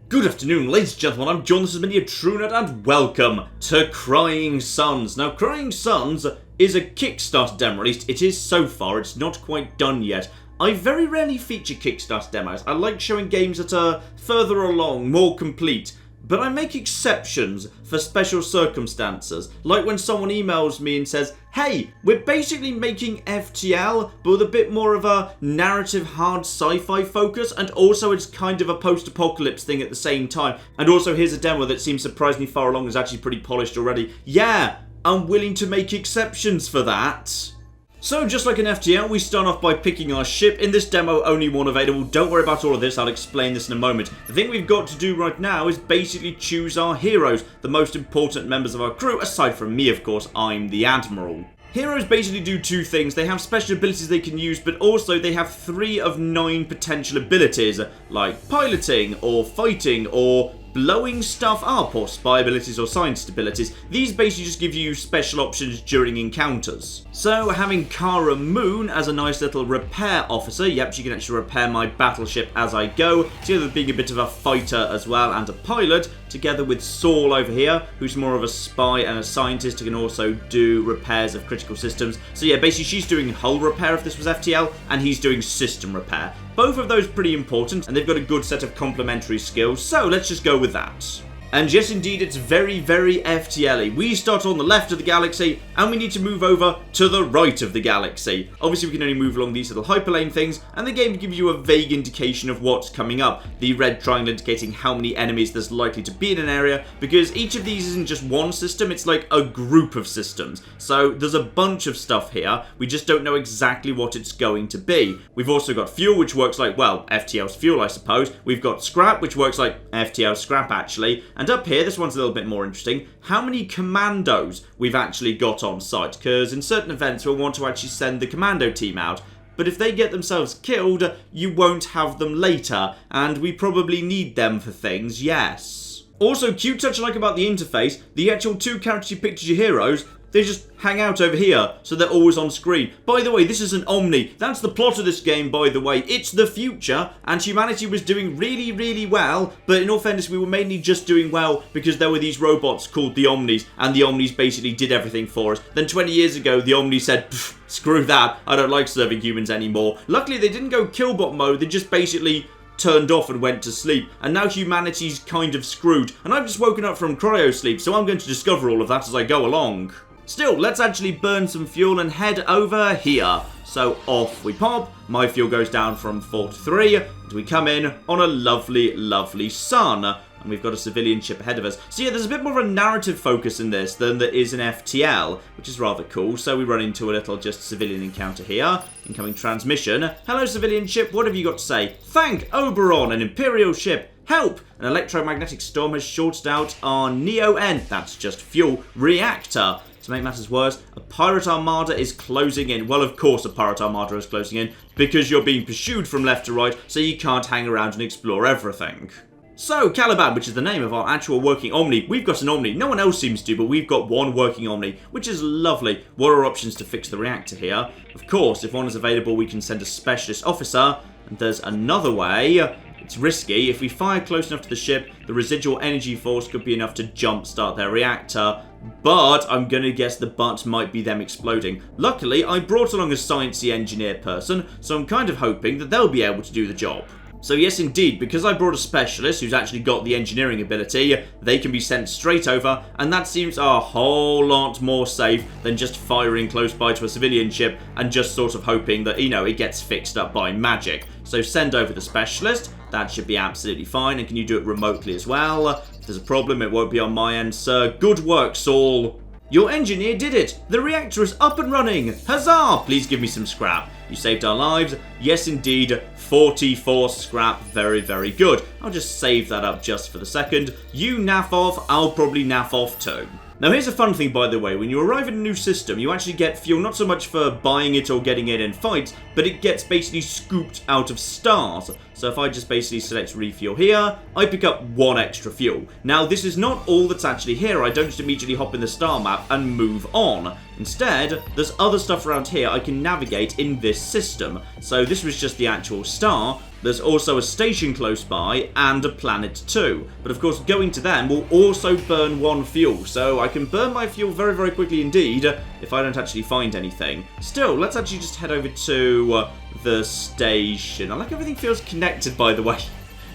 Good afternoon, ladies and gentlemen, I'm John, this is Mini Truenut, and welcome to Crying Suns. Now, Crying Suns is a Kickstarter demo released. It is so far, it's not quite done yet. I very rarely feature Kickstarter demos. I like showing games that are further along, more complete. But I make exceptions for special circumstances, like when someone emails me and says, hey, we're basically making FTL, but with a bit more of a narrative hard sci-fi focus, and also it's kind of a post-apocalypse thing at the same time. And also here's a demo that seems surprisingly far along, is actually pretty polished already. Yeah, I'm willing to make exceptions for that. So, just like an FTL, we start off by picking our ship. In this demo, only one available. Don't worry about all of this, I'll explain this in a moment. The thing we've got to do right now is basically choose our heroes, the most important members of our crew, aside from me, of course, I'm the Admiral. Heroes basically do two things. They have special abilities they can use, but also they have 3 of 9 potential abilities, like piloting, or fighting, or blowing stuff up, or spy abilities or scientist abilities. These basically just give you special options during encounters. So having Kara Moon as a nice little repair officer, yep, she can actually repair my battleship as I go, together with being a bit of a fighter as well and a pilot, together with Saul over here, who's more of a spy and a scientist who can also do repairs of critical systems. So yeah, basically she's doing hull repair if this was FTL, and he's doing system repair. Both of those pretty important, and they've got a good set of complementary skills, so let's just go with that. And yes, indeed, it's very, very FTL-y. We start on the left of the galaxy, and we need to move over to the right of the galaxy. Obviously, we can only move along these little hyperlane things, and the game gives you a vague indication of what's coming up. The red triangle indicating how many enemies there's likely to be in an area, because each of these isn't just one system, it's like a group of systems. So there's a bunch of stuff here, we just don't know exactly what it's going to be. We've also got fuel, which works like, well, FTL's fuel, I suppose. We've got scrap, which works like FTL's scrap, actually. And up here, this one's a little bit more interesting, how many commandos we've actually got on site, because in certain events we'll want to actually send the commando team out, but if they get themselves killed, you won't have them later, and we probably need them for things, yes. Also, cute touch I like about the interface, the actual 2 characters you picked as your heroes, they just hang out over here, so they're always on screen. By the way, this is an Omni. That's the plot of this game, by the way. It's the future, and humanity was doing really, really well, but in all fairness, we were mainly just doing well because there were these robots called the Omnis, and the Omnis basically did everything for us. Then 20 years ago, the Omnis said, screw that, I don't like serving humans anymore. Luckily, they didn't go killbot mode, they just basically turned off and went to sleep, and now humanity's kind of screwed, and I've just woken up from cryo sleep, so I'm going to discover all of that as I go along. Still, let's actually burn some fuel and head over here. So off we pop, my fuel goes down from 4 to 3, and we come in on a lovely, lovely sun. And we've got a civilian ship ahead of us. So yeah, there's a bit more of a narrative focus in this than there is in FTL, which is rather cool. So we run into a little just civilian encounter here. Incoming transmission. Hello, civilian ship, what have you got to say? Thank Oberon, an Imperial ship. Help! An electromagnetic storm has shorted out our Neo-N, that's just fuel, reactor. To make matters worse, a pirate armada is closing in. Well, of course a pirate armada is closing in, because you're being pursued from left to right, so you can't hang around and explore everything. So, Caliban, which is the name of our actual working Omni. We've got an Omni. No one else seems to, but we've got one working Omni, which is lovely. What are our options to fix the reactor here? Of course, if one is available, we can send a specialist officer, and there's another way. It's risky. If we fire close enough to the ship, the residual energy force could be enough to jumpstart their reactor. But I'm going to guess the but might be them exploding. Luckily, I brought along a sciencey engineer person, so I'm kind of hoping that they'll be able to do the job. So yes, indeed, because I brought a specialist who's actually got the engineering ability, they can be sent straight over, and that seems a whole lot more safe than just firing close by to a civilian ship and just sort of hoping that, you know, it gets fixed up by magic. So send over the specialist, that should be absolutely fine, and can you do it remotely as well? If there's a problem, it won't be on my end, sir. Good work, Saul. Your engineer did it! The reactor is up and running! Huzzah! Please give me some scrap. You saved our lives. Yes, indeed. 44 scrap. Very, very good. I'll just save that up just for the second. You naff off. I'll probably naff off too. Now here's a fun thing, by the way. When you arrive in a new system, you actually get fuel not so much for buying it or getting it in fights, but it gets basically scooped out of stars. So if I just basically select refuel here, I pick up 1 extra fuel. Now this is not all that's actually here. I don't just immediately hop in the star map and move on. Instead, there's other stuff around here I can navigate in this system. So this was just the actual star. There's also a station close by and a planet too. But of course, going to them will also burn 1 fuel. So I can burn my fuel very, very quickly indeed if I don't actually find anything. Still, let's actually just head over to the station. I like everything feels connected, by the way.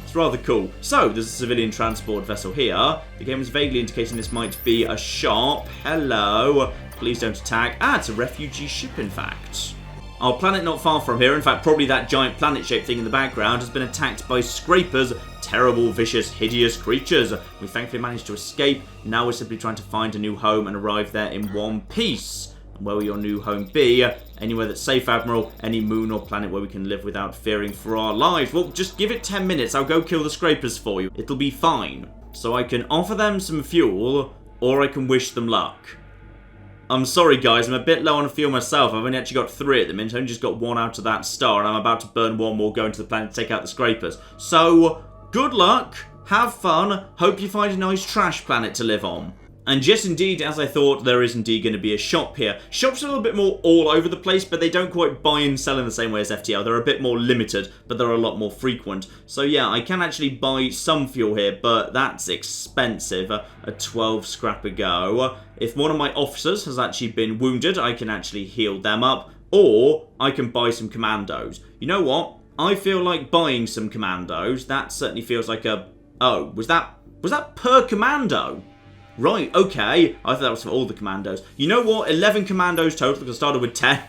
It's rather cool. So, there's a civilian transport vessel here. The game is vaguely indicating this might be a shop. Hello. Please don't attack. Ah, it's a refugee ship, in fact. Our planet not far from here, in fact, probably that giant planet-shaped thing in the background, has been attacked by scrapers, terrible, vicious, hideous creatures. We thankfully managed to escape. Now we're simply trying to find a new home and arrive there in one piece. Where will your new home be? Anywhere that's safe, Admiral. Any moon or planet where we can live without fearing for our lives. Well, just give it 10 minutes. I'll go kill the scrapers for you. It'll be fine. So I can offer them some fuel, or I can wish them luck. I'm sorry, guys. I'm a bit low on fuel myself. I've only actually got 3 at the minute. I only just got 1 out of that star, and I'm about to burn 1 more going to the planet to take out the scrapers. So, good luck. Have fun. Hope you find a nice trash planet to live on. And yes, indeed, as I thought, there is indeed going to be a shop here. Shops are a little bit more all over the place, but they don't quite buy and sell in the same way as FTL. They're a bit more limited, but they're a lot more frequent. So yeah, I can actually buy some fuel here, but that's expensive. A 12 scrap a go. If one of my officers has actually been wounded, I can actually heal them up. Or I can buy some commandos. You know what? I feel like buying some commandos. That certainly feels like a... Oh, was that per commando? Right, okay. I thought that was for all the commandos. You know what? 11 commandos total, because I started with 10.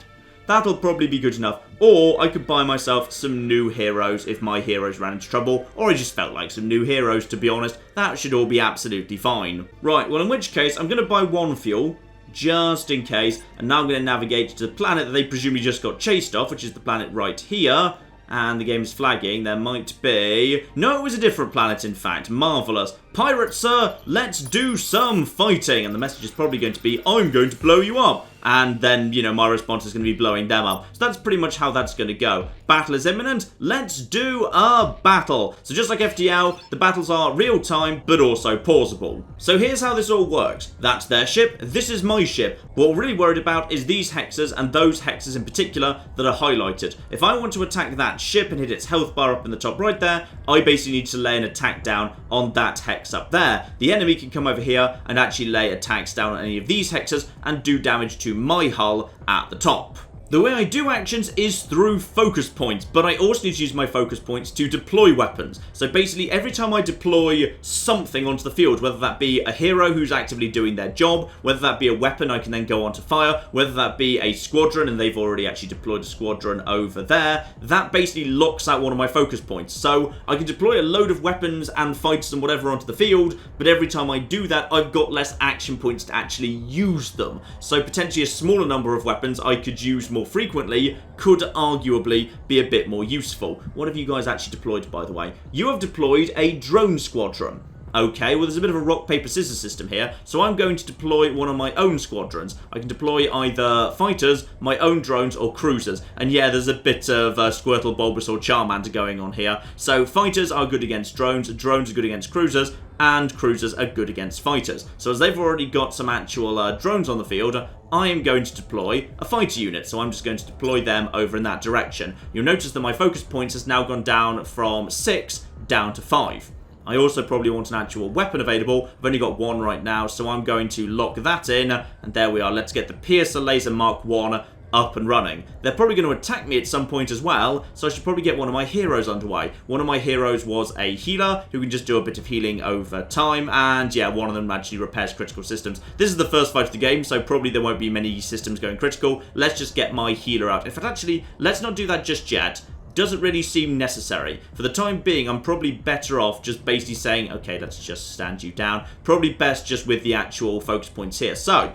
That'll probably be good enough. Or I could buy myself some new heroes if my heroes ran into trouble. Or I just felt like some new heroes, to be honest. That should all be absolutely fine. Right, well, in which case, I'm going to buy 1 fuel, just in case. And now I'm going to navigate to the planet that they presumably just got chased off, which is the planet right here. And the game's flagging. There might be... No, it was a different planet, in fact. Marvellous. Pirates, sir, let's do some fighting. And the message is probably going to be, I'm going to blow you up. And then, you know, my response is going to be blowing them up. So that's pretty much how that's going to go. Battle is imminent. Let's do a battle. So just like FTL, the battles are real-time, but also pausable. So here's how this all works. That's their ship. This is my ship. What we're really worried about is these hexes, and those hexes in particular that are highlighted. If I want to attack that ship and hit its health bar up in the top right there, I basically need to lay an attack down on that hex up there. The enemy can come over here and actually lay attacks down on any of these hexes and do damage to my hull at the top. The way I do actions is through focus points, but I also need to use my focus points to deploy weapons. So basically, every time I deploy something onto the field, whether that be a hero who's actively doing their job, whether that be a weapon I can then go on to fire, whether that be a squadron, and they've already actually deployed a squadron over there, that basically locks out one of my focus points. So I can deploy a load of weapons and fighters and whatever onto the field, but every time I do that, I've got less action points to actually use them. So potentially a smaller number of weapons I could use more frequently could arguably be a bit more useful. What have you guys actually deployed, by the way? You have deployed a drone squadron. Okay, well, there's a bit of a rock, paper, scissors system here, so I'm going to deploy one of my own squadrons. I can deploy either fighters, my own drones, or cruisers. And yeah, there's a bit of Squirtle, Bulbasaur, Charmander going on here. So fighters are good against drones, drones are good against cruisers, and cruisers are good against fighters. So as they've already got some actual drones on the field, I am going to deploy a fighter unit, so I'm just going to deploy them over in that direction. You'll notice that my focus points has now gone down from 6 down to 5. I also probably want an actual weapon available. I've only got 1 right now, so I'm going to lock that in, and there we are. Let's get the Piercer Laser Mark 1 up and running. They're probably going to attack me at some point as well, so I should probably get one of my heroes underway. One of my heroes was a healer who can just do a bit of healing over time, and yeah, one of them actually repairs critical systems. This is the first fight of the game, so probably there won't be many systems going critical. Let's just get my healer out. In fact, actually, let's not do that just yet. Doesn't really seem necessary. For the time being, I'm probably better off just basically saying, okay, let's just stand you down. Probably best just with the actual focus points here. So,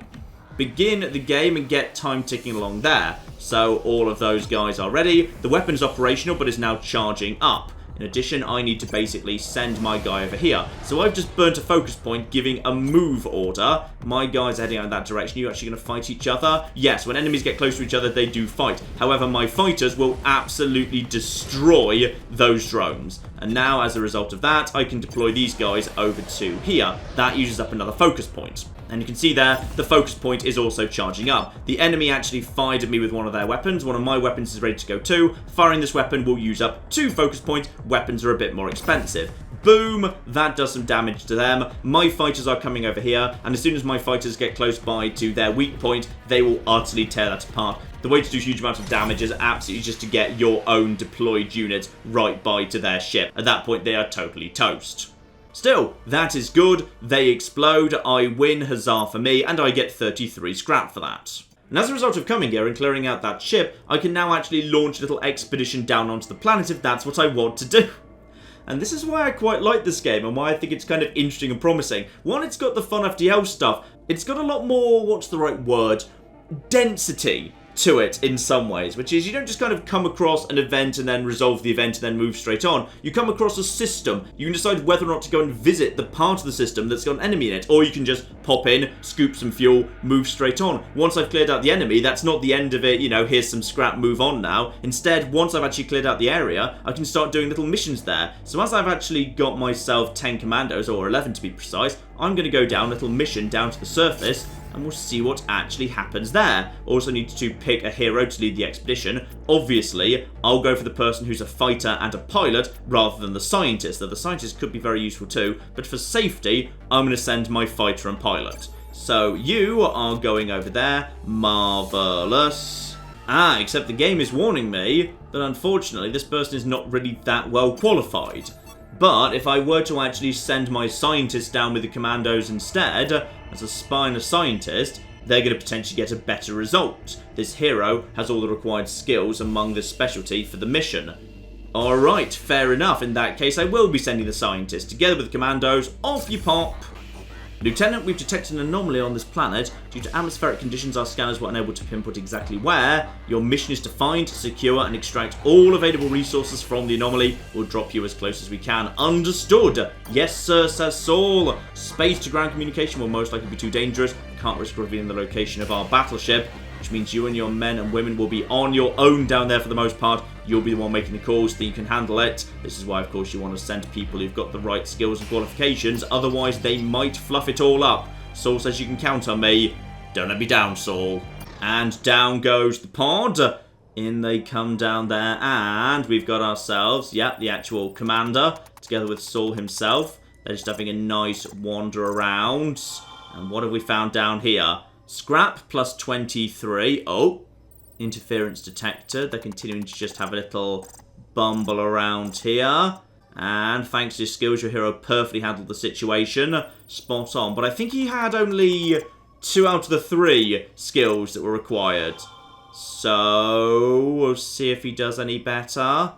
begin the game and get time ticking along there. So, all of those guys are ready. The weapon is operational, but is now charging up. In addition, I need to basically send my guy over here. So I've just burnt a focus point, giving a move order. My guys are heading out in that direction. Are you actually going to fight each other? Yes, when enemies get close to each other, they do fight. However, my fighters will absolutely destroy those drones. And now, as a result of that, I can deploy these guys over to here. That uses up another focus point. And you can see there, the focus point is also charging up. The enemy actually fired at me with one of their weapons. One of my weapons is ready to go too. Firing this weapon will use up 2 focus points. Weapons are a bit more expensive. Boom, that does some damage to them. My fighters are coming over here, and as soon as my fighters get close by to their weak point, they will utterly tear that apart. The way to do huge amounts of damage is absolutely just to get your own deployed units right by to their ship. At that point, they are totally toast. Still, that is good. They explode, I win, huzzah for me, and I get 33 scrap for that. And as a result of coming here and clearing out that ship, I can now actually launch a little expedition down onto the planet if that's what I want to do. And this is why I quite like this game and why I think it's kind of interesting and promising. One, it's got the fun FTL stuff. It's got a lot more, what's the right word, density to it in some ways, which is you don't just kind of come across an event and then resolve the event and then move straight on. You come across a system. You can decide whether or not to go and visit the part of the system that's got an enemy in it, or you can just pop in, scoop some fuel, move straight on. Once I've cleared out the enemy, that's not the end of it, you know, here's some scrap, move on now. Instead, once I've actually cleared out the area, I can start doing little missions there. So as I've actually got myself 10 commandos, or 11 to be precise, I'm going to go down a little mission down to the surface, and we'll see what actually happens there. Also need to pick a hero to lead the expedition. Obviously, I'll go for the person who's a fighter and a pilot rather than the scientist, though the scientist could be very useful too, but for safety, I'm going to send my fighter and pilot. So you are going over there. Marvellous. Except the game is warning me that unfortunately this person is not really that well qualified. But if I were to actually send my scientist down with the commandos instead, as a spy and a scientist, they're going to potentially get a better result. This hero has all the required skills among this specialty for the mission. Alright, fair enough. In that case, I will be sending the scientist. Together with the commandos, off you pop! Lieutenant, we've detected an anomaly on this planet. Due to atmospheric conditions, our scanners were unable to pinpoint exactly where. Your mission is to find, secure, and extract all available resources from the anomaly. We'll drop you as close as we can. Understood. Yes, sir, says Saul. Space to ground communication will most likely be too dangerous. Can't risk revealing the location of our battleship, which means you and your men and women will be on your own down there for the most part. You'll be the one making the calls, so you can handle it. This is why, of course, you want to send people who've got the right skills and qualifications, otherwise they might fluff it all up. Saul says you can count on me. Don't let me down, Saul. And down goes the pod. In they come down there, and we've got ourselves, the actual commander, together with Saul himself. They're just having a nice wander around. And what have we found down here? Scrap plus 23. Oh, interference detected. They're continuing to just have a little bumble around here. And thanks to his skills, your hero perfectly handled the situation. Spot on. But I think he had only 2 out of the 3 skills that were required. So we'll see if he does any better.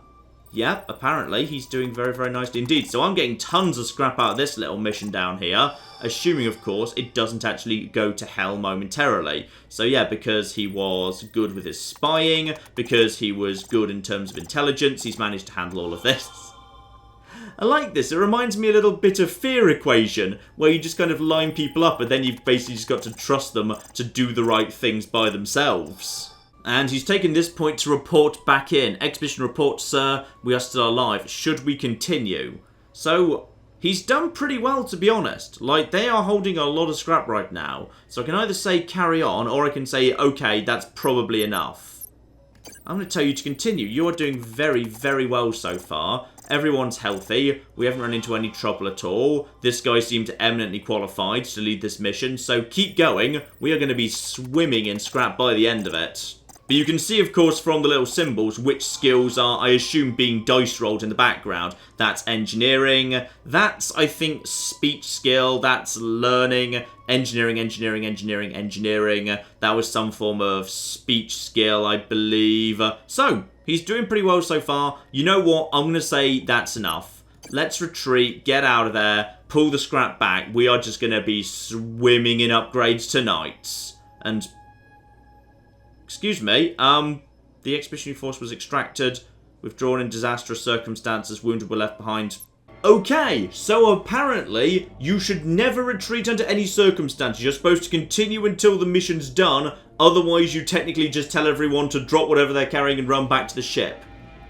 Yep, apparently he's doing very, very nicely indeed. So I'm getting tons of scrap out of this little mission down here. Assuming, of course, it doesn't actually go to hell momentarily. So yeah, because he was good with his spying, because he was good in terms of intelligence, he's managed to handle all of this. I like this. It reminds me a little bit of Fear Equation, where you just kind of line people up and then you've basically just got to trust them to do the right things by themselves. And he's taken this point to report back in. Expedition report, sir. We are still alive. Should we continue? So he's done pretty well, to be honest. Like, they are holding a lot of scrap right now. So I can either say carry on, or I can say, okay, that's probably enough. I'm going to tell you to continue. You are doing very, very well so far. Everyone's healthy. We haven't run into any trouble at all. This guy seemed eminently qualified to lead this mission. So keep going. We are going to be swimming in scrap by the end of it. But you can see, of course, from the little symbols, which skills are, I assume, being dice rolled in the background. That's engineering. That's, I think, speech skill. That's learning. Engineering. That was some form of speech skill, I believe. So, he's doing pretty well so far. You know what? I'm going to say that's enough. Let's retreat, get out of there, pull the scrap back. We are just going to be swimming in upgrades tonight. And excuse me, the expeditionary force was extracted, withdrawn in disastrous circumstances, wounded were left behind. Okay, so apparently you should never retreat under any circumstances. You're supposed to continue until the mission's done, otherwise you technically just tell everyone to drop whatever they're carrying and run back to the ship.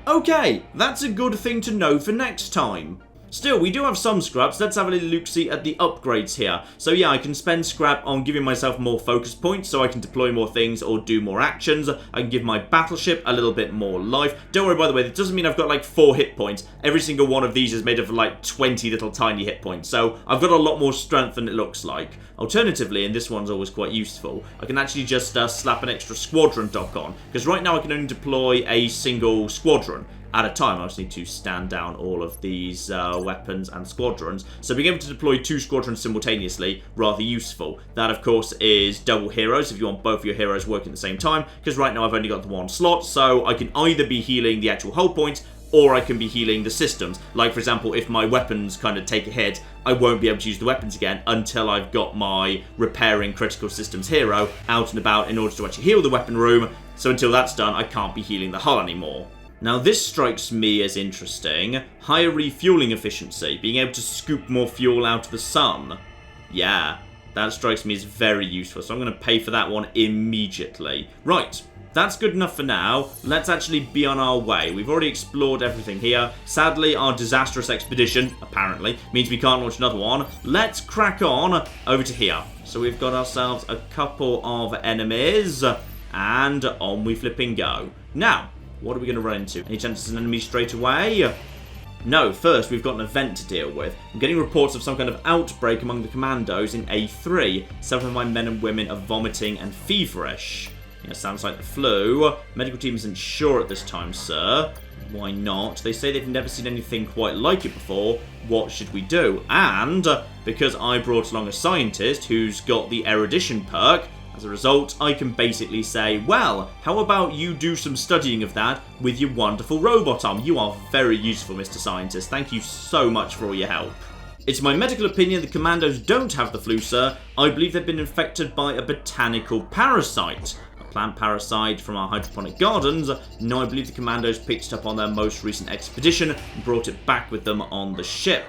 Okay, that's a good thing to know for next time. Still, we do have some scraps. Let's have a little look-see at the upgrades here. So yeah, I can spend scrap on giving myself more focus points so I can deploy more things or do more actions. I can give my battleship a little bit more life. Don't worry, by the way, that doesn't mean I've got like 4 hit points. Every single one of these is made of like 20 little tiny hit points. So I've got a lot more strength than it looks like. Alternatively, and this one's always quite useful, I can actually just slap an extra squadron dock on. Because right now I can only deploy a single squadron at a time. I just need to stand down all of these weapons and squadrons. So being able to deploy 2 squadrons simultaneously, rather useful. That, of course, is double heroes if you want both your heroes working at the same time. Because right now I've only got the 1 slot, so I can either be healing the actual hull points, or I can be healing the systems. Like, for example, if my weapons kind of take a hit, I won't be able to use the weapons again until I've got my repairing critical systems hero out and about in order to actually heal the weapon room. So until that's done, I can't be healing the hull anymore. Now this strikes me as interesting. Higher refueling efficiency, being able to scoop more fuel out of the sun. Yeah, that strikes me as very useful, so I'm going to pay for that one immediately. Right, that's good enough for now. Let's actually be on our way. We've already explored everything here. Sadly, our disastrous expedition, apparently, means we can't launch another one. Let's crack on over to here. So we've got ourselves a couple of enemies, and on we flipping go. Now, what are we going to run into? Any chance it's an enemy straight away? No, first we've got an event to deal with. I'm getting reports of some kind of outbreak among the commandos in A3. Several of my men and women are vomiting and feverish. Yeah, sounds like the flu. Medical team isn't sure at this time, sir. Why not? They say they've never seen anything quite like it before. What should we do? And because I brought along a scientist who's got the erudition perk, as a result, I can basically say, well, how about you do some studying of that with your wonderful robot arm? You are very useful, Mr. Scientist. Thank you so much for all your help. It's my medical opinion the commandos don't have the flu, sir. I believe they've been infected by a botanical parasite. A plant parasite from our hydroponic gardens. No, I believe the commandos picked it up on their most recent expedition and brought it back with them on the ship.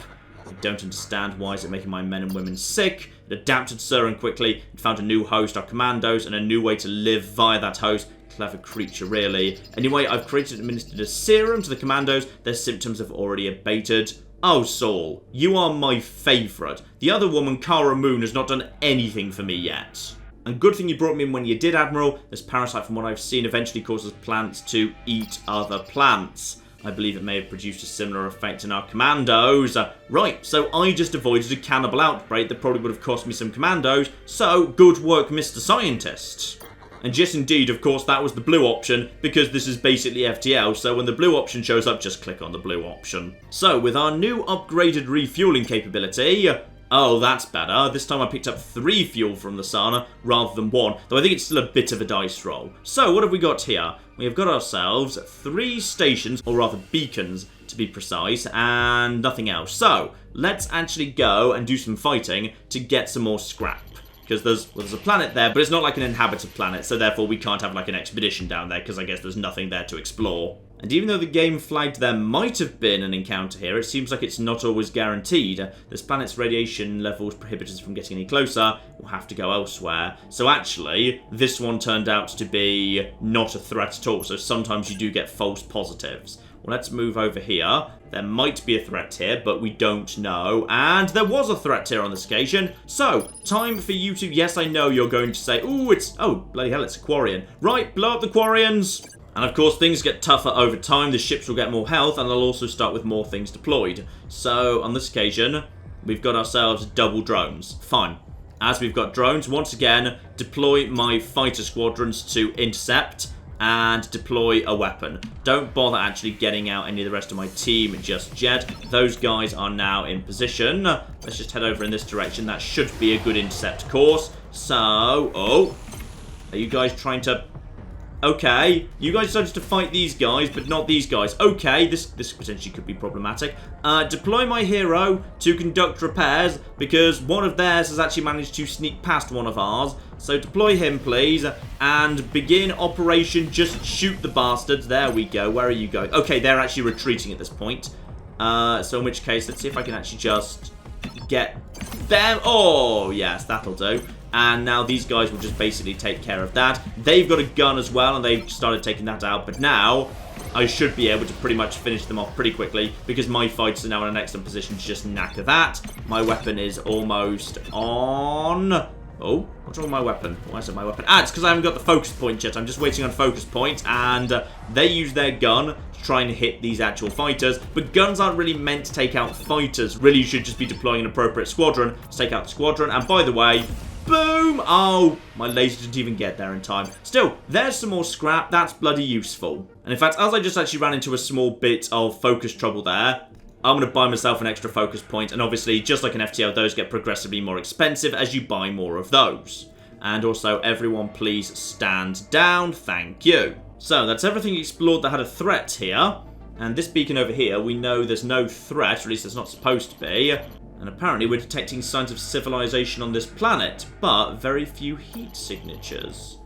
I don't understand why is it making my men and women sick. It adapted, sir, and quickly. It found a new host, our commandos, and a new way to live via that host. Clever creature, really. Anyway, I've created and administered a serum to the commandos. Their symptoms have already abated. Oh, Saul, you are my favourite. The other woman, Cara Moon, has not done anything for me yet. And good thing you brought me in when you did, Admiral. This parasite, from what I've seen, eventually causes plants to eat other plants. I believe it may have produced a similar effect in our commandos. Right, so I just avoided a cannibal outbreak that probably would have cost me some commandos. So, good work, Mr. Scientist. And yes, indeed, of course, that was the blue option, because this is basically FTL, so when the blue option shows up, just click on the blue option. So, with our new upgraded refueling capability... Oh, that's better. This time I picked up 3 fuel from the sun rather than 1, though I think it's still a bit of a dice roll. So, what have we got here? We have got ourselves 3 stations, or rather beacons, to be precise, and nothing else. So, let's actually go and do some fighting to get some more scrap. Because there's a planet there, but it's not like an inhabited planet, so therefore we can't have like an expedition down there, because I guess there's nothing there to explore. And even though the game flagged there might have been an encounter here, it seems like it's not always guaranteed. This planet's radiation levels prohibit us from getting any closer. We'll have to go elsewhere. So actually, this one turned out to be not a threat at all, so sometimes you do get false positives. Well, let's move over here. There might be a threat here, but we don't know. And there was a threat here on this occasion. So, time for you to... Yes, I know you're going to say, ooh, it's... Oh, bloody hell, it's a Quarian. Right, blow up the Quarians. And of course, things get tougher over time. The ships will get more health, and they'll also start with more things deployed. So, on this occasion, we've got ourselves double drones. Fine. As we've got drones, once again, deploy my fighter squadrons to intercept and deploy a weapon. Don't bother actually getting out any of the rest of my team just yet. Those guys are now in position. Let's just head over in this direction. That should be a good intercept course. So, oh, are you guys trying to... Okay, you guys decided to fight these guys, but not these guys. Okay, this potentially could be problematic. Deploy my hero to conduct repairs, because one of theirs has actually managed to sneak past one of ours. So deploy him, please, and begin operation just shoot the bastards. There we go. Where are you going? Okay, they're actually retreating at this point. So in which case, let's see if I can actually just get them. Oh, yes, that'll do. And now these guys will just basically take care of that. They've got a gun as well, and they've started taking that out. But now, I should be able to pretty much finish them off pretty quickly because my fighters are now in an excellent position to just knacker that. My weapon is almost on. Oh, what's wrong with my weapon? Why is it my weapon? Ah, it's because I haven't got the focus point yet. I'm just waiting on focus point, and they use their gun to try and hit these actual fighters. But guns aren't really meant to take out fighters. Really, you should just be deploying an appropriate squadron to take out the squadron. And by the way, boom! Oh, my laser didn't even get there in time. Still, there's some more scrap. That's bloody useful. And in fact, as I just actually ran into a small bit of focus trouble there, I'm going to buy myself an extra focus point, and obviously, just like an FTL, those get progressively more expensive as you buy more of those. And also, everyone please stand down, thank you. So, that's everything explored that had a threat here. And this beacon over here, we know there's no threat, or at least there's not supposed to be. And apparently we're detecting signs of civilization on this planet, but very few heat signatures.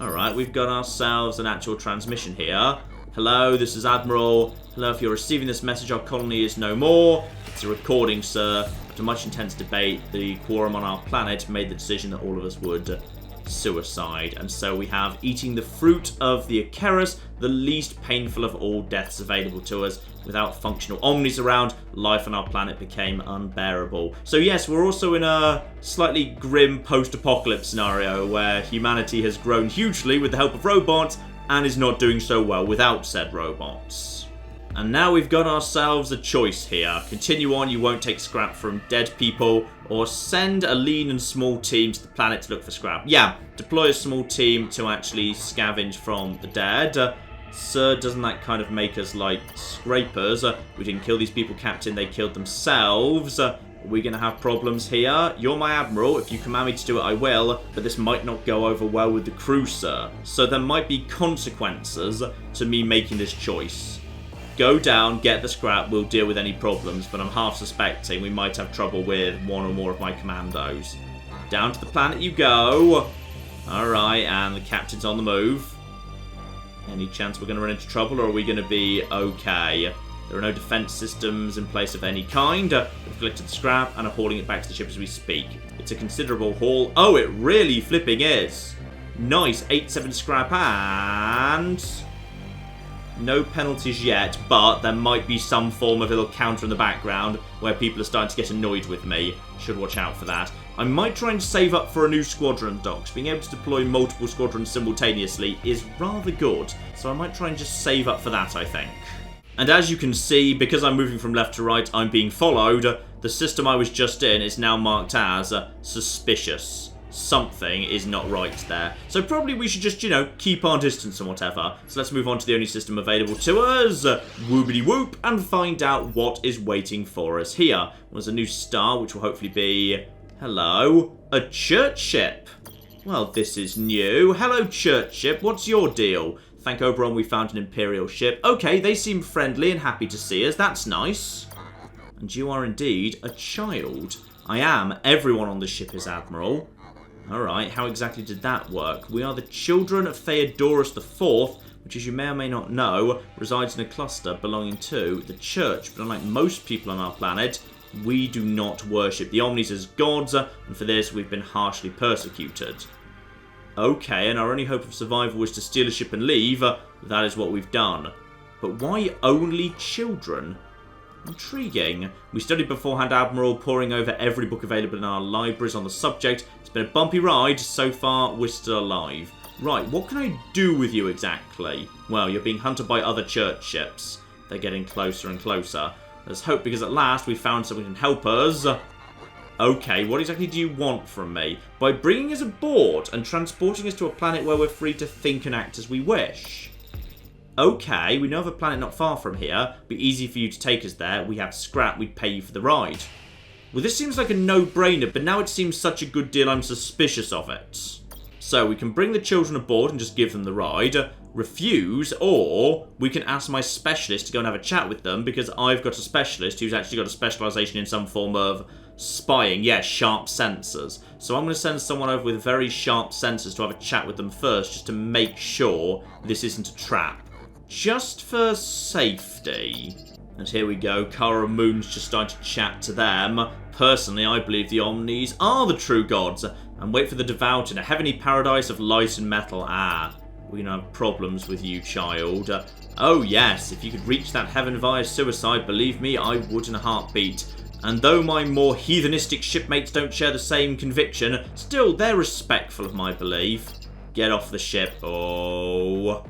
Alright, we've got ourselves an actual transmission here. Hello, this is Admiral. Hello, if you're receiving this message, our colony is no more. It's a recording, sir. After much intense debate, the quorum on our planet made the decision that all of us would suicide. And so we have eating the fruit of the Icarus, the least painful of all deaths available to us. Without functional omnis around, life on our planet became unbearable. So yes, we're also in a slightly grim post-apocalypse scenario where humanity has grown hugely with the help of robots and is not doing so well without said robots. And now we've got ourselves a choice here. Continue on, you won't take scrap from dead people, or send a lean and small team to the planet to look for scrap. Yeah, deploy a small team to actually scavenge from the dead. Sir, doesn't that kind of make us like scrapers? We didn't kill these people, Captain, they killed themselves. Are we going to have problems here? You're my admiral. If you command me to do it, I will. But this might not go over well with the crew, sir. So there might be consequences to me making this choice. Go down, get the scrap, we'll deal with any problems. But I'm half suspecting we might have trouble with one or more of my commandos. Down to the planet you go. Alright, and the captain's on the move. Any chance we're going to run into trouble, or are we going to be okay? There are no defense systems in place of any kind. We've collected the scrap and are hauling it back to the ship as we speak. It's a considerable haul. Oh, it really flipping is. Nice. 8-7 scrap and no penalties yet, but there might be some form of little counter in the background where people are starting to get annoyed with me. Should watch out for that. I might try and save up for a new squadron, Docs. Being able to deploy multiple squadrons simultaneously is rather good, so I might try and just save up for that, I think. And as you can see, because I'm moving from left to right, I'm being followed. The system I was just in is now marked as suspicious. Something is not right there. So probably we should just, keep our distance and whatever. So let's move on to the only system available to us, whoopity whoop, and find out what is waiting for us here. There's a new star, which will hopefully be, hello, a church ship. Well, this is new. Hello, church ship. What's your deal? Thank Oberon, we found an Imperial ship. Okay, they seem friendly and happy to see us. That's nice. And you are indeed a child. I am. Everyone on the ship is Admiral. Alright, how exactly did that work? We are the children of Theodorus IV, which, as you may or may not know, resides in a cluster belonging to the church. But unlike most people on our planet, we do not worship the Omnis as gods, and for this we've been harshly persecuted. Okay, and our only hope of survival was to steal a ship and leave. That is what we've done. But why only children? Intriguing. We studied beforehand, Admiral, poring over every book available in our libraries on the subject. It's been a bumpy ride. So far, we're still alive. Right, what can I do with you exactly? Well, you're being hunted by other church ships. They're getting closer and closer. There's hope because at last we've found someone who can help us. Okay, what exactly do you want from me? By bringing us aboard and transporting us to a planet where we're free to think and act as we wish. Okay, we know of a planet not far from here. Be easy for you to take us there. We have scrap, we'd pay you for the ride. Well, this seems like a no-brainer, but now it seems such a good deal I'm suspicious of it. So, we can bring the children aboard and just give them the ride. Refuse, or we can ask my specialist to go and have a chat with them, because I've got a specialist who's actually got a specialisation in some form of spying. Yeah, sharp sensors. So I'm going to send someone over with very sharp sensors to have a chat with them first, just to make sure this isn't a trap. Just for safety. And here we go, Kara Moon's just starting to chat to them. Personally, I believe the Omnis are the true gods, and wait for the devout in a heavenly paradise of light and metal. Ah, we're going to have problems with you, child. Oh yes, if you could reach that heaven via suicide, believe me, I would in a heartbeat. And though my more heathenistic shipmates don't share the same conviction, still they're respectful of my belief. Get off the ship. Oh.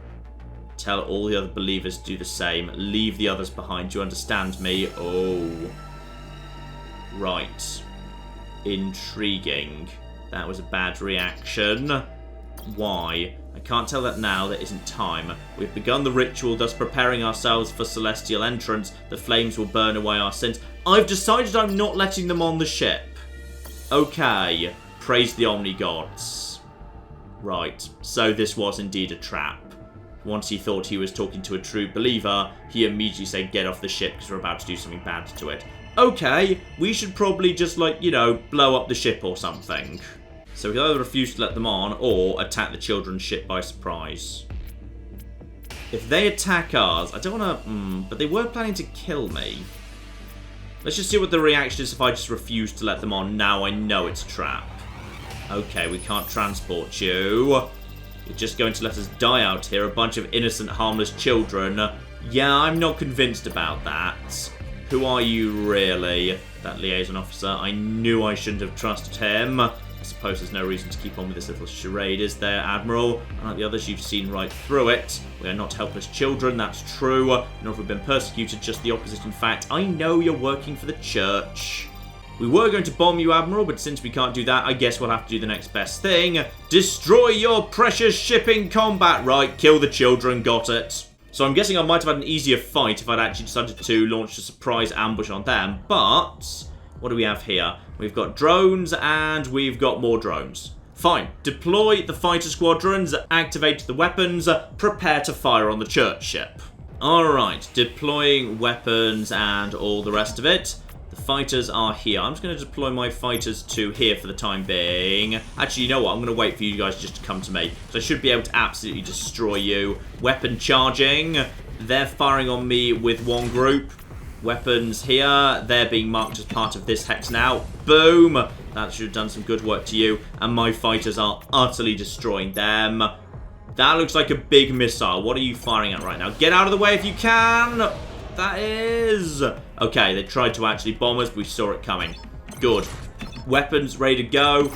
Tell all the other believers to do the same. Leave the others behind. Do you understand me? Oh. Right. Intriguing. That was a bad reaction. Why? I can't tell that now. There isn't time. We've begun the ritual, thus preparing ourselves for celestial entrance. The flames will burn away our sins. I've decided I'm not letting them on the ship. Okay. Praise the Omni-Gods. Right. So this was indeed a trap. Once he thought he was talking to a true believer, he immediately said, get off the ship because we're about to do something bad to it. Okay, we should probably just, like, you know, blow up the ship or something. So we can either refuse to let them on or attack the children's ship by surprise. If they attack ours, I don't want to... but they were planning to kill me. Let's just see what the reaction is if I just refuse to let them on. Now I know it's a trap. Okay, we can't transport you. You're just going to let us die out here, a bunch of innocent, harmless children. Yeah, I'm not convinced about that. Who are you, really? That liaison officer. I knew I shouldn't have trusted him. I suppose there's no reason to keep on with this little charade, is there, Admiral? Unlike the others, you've seen right through it. We are not helpless children, that's true. Nor have we been persecuted, just the opposite. In fact, I know you're working for the church. We were going to bomb you, Admiral, but since we can't do that, I guess we'll have to do the next best thing. Destroy your precious ship in combat. Right, kill the children, got it. So I'm guessing I might have had an easier fight if I'd actually decided to launch a surprise ambush on them. But what do we have here? We've got drones and we've got more drones. Fine. Deploy the fighter squadrons, activate the weapons, prepare to fire on the church ship. Alright, deploying weapons and all the rest of it. The fighters are here. I'm just going to deploy my fighters to here for the time being. Actually, you know what? I'm going to wait for you guys just to come to me. So I should be able to absolutely destroy you. Weapon charging. They're firing on me with one group. Weapons here. They're being marked as part of this hex now. Boom. That should have done some good work to you. And my fighters are utterly destroying them. That looks like a big missile. What are you firing at right now? Get out of the way if you can. That is... Okay, they tried to actually bomb us, but we saw it coming. Good. Weapons ready to go.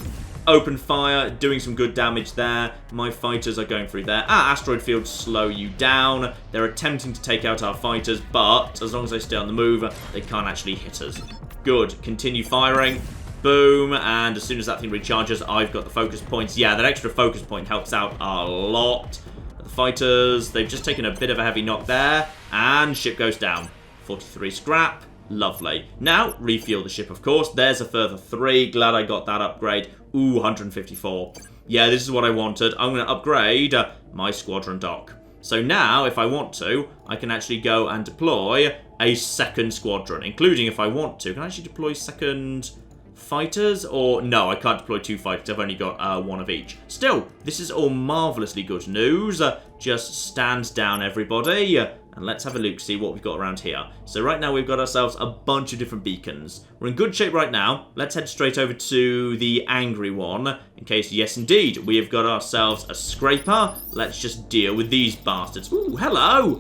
Open fire, doing some good damage there. My fighters are going through there. Asteroid fields slow you down. They're attempting to take out our fighters, but as long as they stay on the move, they can't actually hit us. Good. Continue firing. Boom. And as soon as that thing recharges, I've got the focus points. Yeah, that extra focus point helps out a lot. Fighters, they've just taken a bit of a heavy knock there, and ship goes down. 43 scrap, lovely. Now, refuel the ship, of course. There's a further 3, glad I got that upgrade. Ooh, 154. Yeah, this is what I wanted. I'm going to upgrade my squadron dock. So now, if I want to, I can actually go and deploy a second squadron, including if I want to. Can I actually deploy second... fighters? Or no, I can't deploy 2 fighters. I've only got 1 of each. Still, this is all marvelously good news. Just stand down, everybody, and let's have a look, see what we've got around here. So right now we've got ourselves a bunch of different beacons. We're in good shape right now. Let's head straight over to the angry one, in case, yes indeed, we have got ourselves a scraper. Let's just deal with these bastards. Ooh, hello!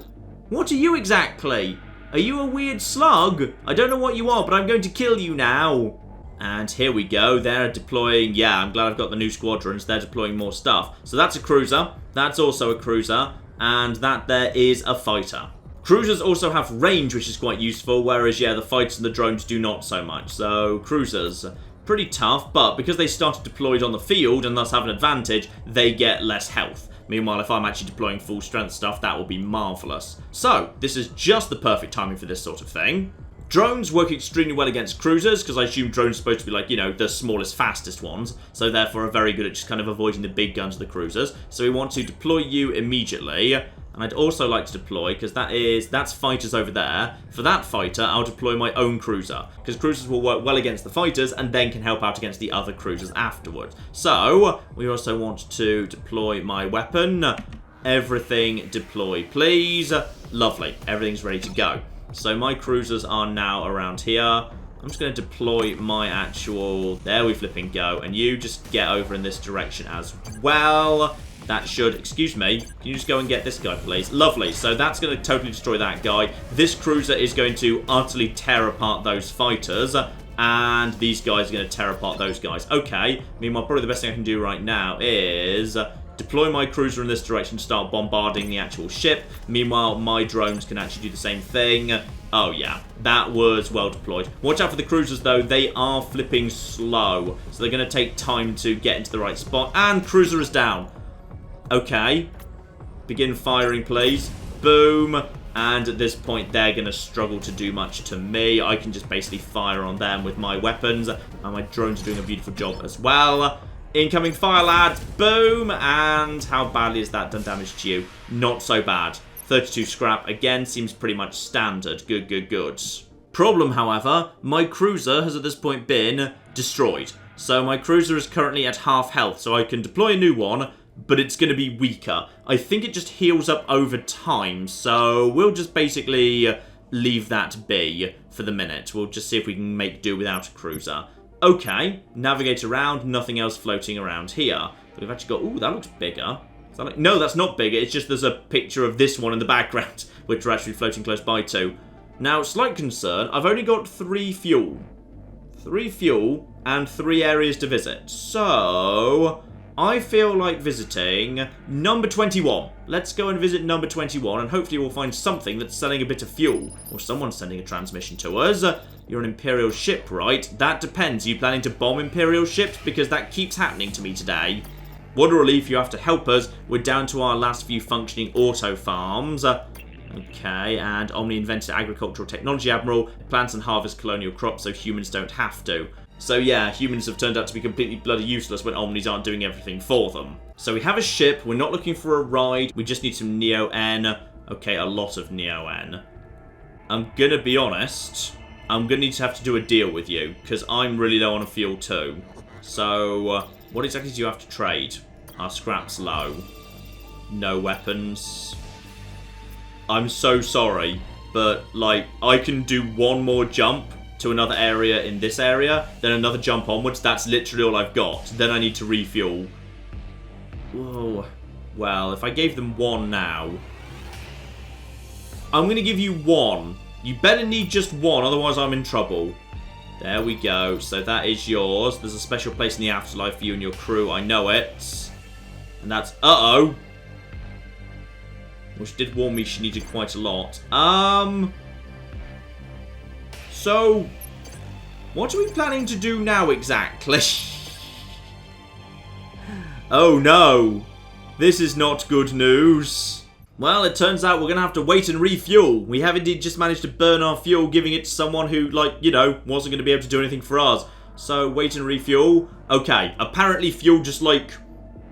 What are you exactly? Are you a weird slug? I don't know what you are, but I'm going to kill you now. And here we go. They're deploying... Yeah, I'm glad I've got the new squadrons. They're deploying more stuff. So that's a cruiser. That's also a cruiser. And that there is a fighter. Cruisers also have range, which is quite useful. Whereas, yeah, the fighters and the drones do not so much. So, cruisers, pretty tough. But because they started deployed on the field and thus have an advantage, they get less health. Meanwhile, if I'm actually deploying full strength stuff, that will be marvellous. So, this is just the perfect timing for this sort of thing. Drones work extremely well against cruisers, because I assume drones are supposed to be like, you know, the smallest, fastest ones. So therefore are very good at just kind of avoiding the big guns of the cruisers. So we want to deploy you immediately. And I'd also like to deploy, because that's fighters over there. For that fighter, I'll deploy my own cruiser. Because cruisers will work well against the fighters, and then can help out against the other cruisers afterwards. So, we also want to deploy my weapon. Everything deploy, please. Lovely. Everything's ready to go. So my cruisers are now around here. I'm just going to deploy my actual... There we flipping go. And you just get over in this direction as well. That should, excuse me, can you just go and get this guy, please? Lovely. So that's going to totally destroy that guy. This cruiser is going to utterly tear apart those fighters. And these guys are going to tear apart those guys. Okay. Meanwhile, probably the best thing I can do right now is deploy my cruiser in this direction to start bombarding the actual ship. Meanwhile, my drones can actually do the same thing. Oh, yeah. That was well deployed. Watch out for the cruisers, though. They are flipping slow. So they're going to take time to get into the right spot. And cruiser is down. Okay. Begin firing, please. Boom. And at this point, they're going to struggle to do much to me. I can just basically fire on them with my weapons. And my drones are doing a beautiful job as well. Incoming fire, lads. Boom. And how badly has that done damage to you? Not so bad. 32 scrap. Again, seems pretty much standard. Good, good, good. Problem, however, my cruiser has at this point been destroyed. So my cruiser is currently at half health. So I can deploy a new one, but it's going to be weaker. I think it just heals up over time. So we'll just basically leave that be for the minute. We'll just see if we can make do without a cruiser. Okay, navigate around, nothing else floating around here. But we've actually got, ooh, that looks bigger. Is that like, no, that's not bigger, it's just there's a picture of this one in the background, which we're actually floating close by to. Now, slight concern, I've only got 3 fuel. 3 fuel and 3 areas to visit. So, I feel like visiting number 21. Let's go and visit number 21, and hopefully we'll find something that's selling a bit of fuel. Or someone's sending a transmission to us. You're an Imperial ship, right? That depends. Are you planning to bomb Imperial ships? Because that keeps happening to me today. What a relief, you have to help us. We're down to our last few functioning auto farms. Okay, and Omni invented agricultural technology, Admiral. Plants and harvest colonial crops so humans don't have to. So yeah, humans have turned out to be completely bloody useless when Omnis aren't doing everything for them. So we have a ship. We're not looking for a ride. We just need some Neo-N. Okay, a lot of Neo-N. I'm gonna be honest. I'm going to need to have to do a deal with you, because I'm really low on fuel too. So, what exactly do you have to trade? Our scrap's low. No weapons. I'm so sorry, but, like, I can do one more jump to another area in this area, then another jump onwards. That's literally all I've got. Then I need to refuel. Whoa. Well, if I gave them 1 now... I'm going to give you 1. You better need just 1, otherwise I'm in trouble. There we go. So that is yours. There's a special place in the afterlife for you and your crew. I know it. And that's... Uh-oh. Well, she did warn me she needed quite a lot. So... what are we planning to do now exactly? Oh no. This is not good news. Well, it turns out we're going to have to wait and refuel. We have indeed just managed to burn our fuel, giving it to someone who, like, you know, wasn't going to be able to do anything for us. So, wait and refuel. Okay, apparently fuel just, like,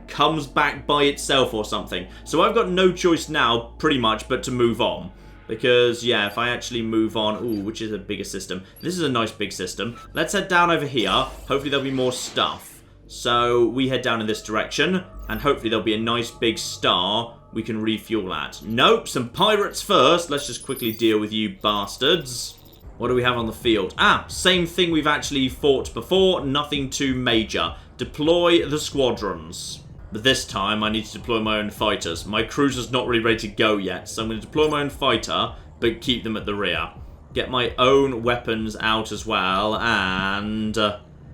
comes back by itself or something. So I've got no choice now, pretty much, but to move on. Because, yeah, if I actually move on... Ooh, which is a bigger system? This is a nice big system. Let's head down over here. Hopefully there'll be more stuff. So, we head down in this direction. And hopefully there'll be a nice big star we can refuel at. Nope, some pirates first. Let's just quickly deal with you bastards. What do we have on the field? Ah, same thing we've actually fought before. Nothing too major. Deploy the squadrons. But this time I need to deploy my own fighters. My cruiser's not really ready to go yet, so I'm going to deploy my own fighter, but keep them at the rear. Get my own weapons out as well, and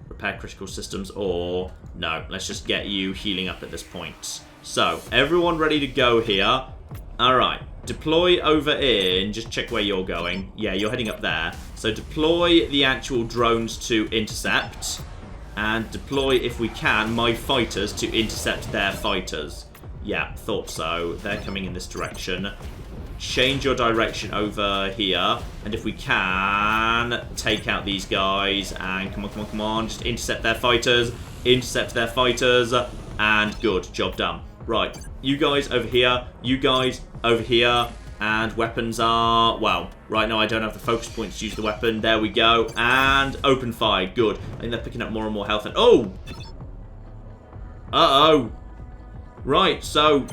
repair critical systems, or no, let's just get you healing up at this point. So, everyone ready to go here. Alright, deploy over in, just check where you're going. Yeah, you're heading up there. So deploy the actual drones to intercept. And deploy, if we can, my fighters to intercept their fighters. Yeah, thought so. They're coming in this direction. Change your direction over here. And if we can, take out these guys. And come on, come on, come on. Just intercept their fighters. Intercept their fighters. And good, job done. Right, you guys over here, you guys over here, and weapons are, well, right now I don't have the focus points to use the weapon. There we go, and open fire, good. I think they're picking up more and more health, and oh! Uh-oh. Right, so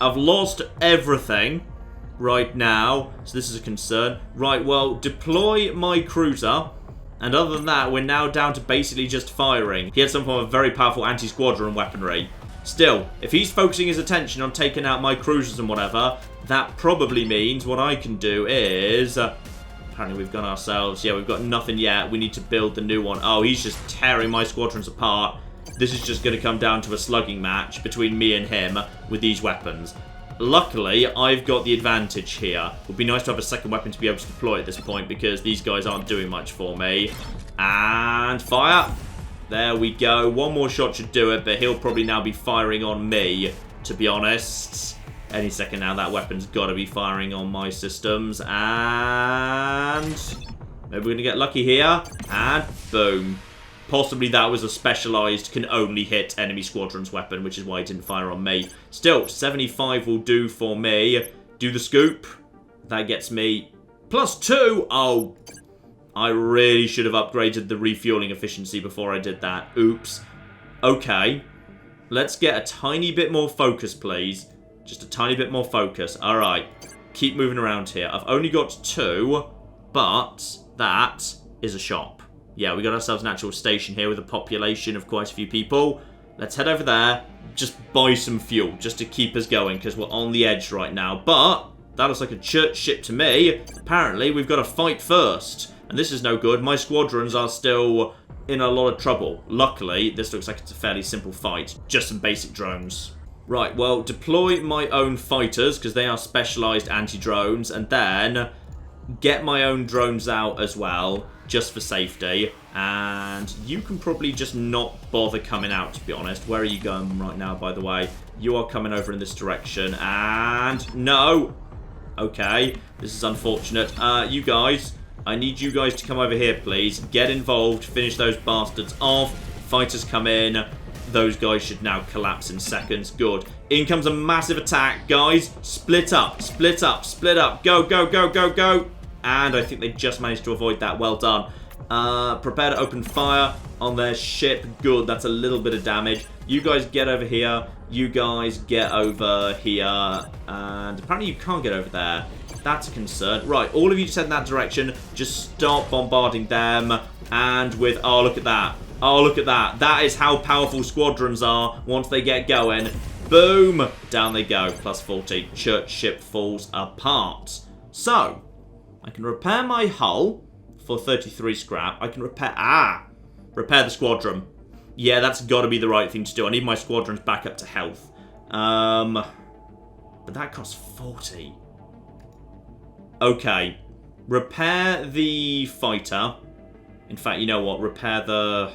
I've lost everything right now, so this is a concern. Right, well, deploy my cruiser, and other than that, we're now down to basically just firing. He had some form of very powerful anti-squadron weaponry. Still, if he's focusing his attention on taking out my cruisers and whatever, that probably means what I can do is... apparently we've got ourselves... yeah, we've got nothing yet. We need to build the new one. Oh, he's just tearing my squadrons apart. This is just going to come down to a slugging match between me and him with these weapons. Luckily, I've got the advantage here. It would be nice to have a second weapon to be able to deploy at this point because these guys aren't doing much for me. And fire. There we go. One more shot should do it, but he'll probably now be firing on me, to be honest. Any second now, that weapon's got to be firing on my systems. And maybe we're going to get lucky here. And boom. Possibly that was a specialised, can only hit enemy squadrons weapon, which is why it didn't fire on me. Still, 75 will do for me. Do the scoop. That gets me +2. Oh, I really should have upgraded the refueling efficiency before I did that. Oops. Okay. Let's get a tiny bit more focus, please. Just a tiny bit more focus. Alright. Keep moving around here. I've only got 2, but that is a shop. Yeah, we got ourselves an actual station here with a population of quite a few people. Let's head over there. Just buy some fuel just to keep us going because we're on the edge right now. But that looks like a church ship to me. Apparently, we've got to fight first. And this is no good. My squadrons are still in a lot of trouble. Luckily, this looks like it's a fairly simple fight. Just some basic drones. Right, well, deploy my own fighters because they are specialised anti-drones. And then get my own drones out as well, just for safety. And you can probably just not bother coming out, to be honest. Where are you going right now, by the way? You are coming over in this direction. And no! Okay, this is unfortunate. You guys, I need you guys to come over here, please. Get involved, finish those bastards off. Fighters come in. Those guys should now collapse in seconds. Good. In comes a massive attack, guys. Split up, split up, split up. Go, go, go, go, go. And I think they just managed to avoid that. Well done. Prepare to open fire on their ship. Good, that's a little bit of damage. You guys get over here. You guys get over here. And apparently you can't get over there. That's a concern. Right, all of you just head in that direction. Just stop bombarding them. And with... oh, look at that. Oh, look at that. That is how powerful squadrons are once they get going. Boom. Down they go. +40. Church ship falls apart. So, I can repair my hull for 33 scrap. I can repair... repair the squadron. Yeah, that's got to be the right thing to do. I need my squadrons back up to health. But that costs 40. Okay. Repair the fighter. In fact, you know what? Repair the...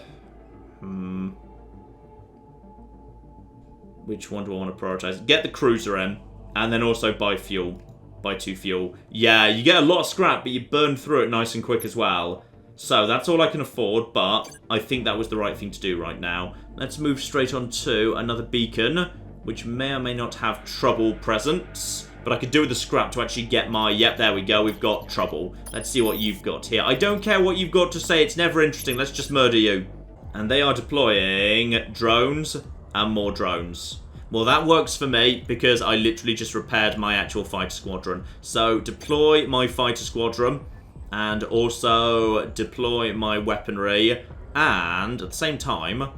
which one do I want to prioritize? Get the cruiser in. And then also buy fuel. Buy 2 fuel. Yeah, you get a lot of scrap, but you burn through it nice and quick as well. So that's all I can afford, but I think that was the right thing to do right now. Let's move straight on to another beacon, which may or may not have trouble present. But I could do with the scrap to actually get my... yep, there we go. We've got trouble. Let's see what you've got here. I don't care what you've got to say. It's never interesting. Let's just murder you. And they are deploying drones and more drones. Well, that works for me because I literally just repaired my actual fighter squadron. So deploy my fighter squadron and also deploy my weaponry. And at the same time,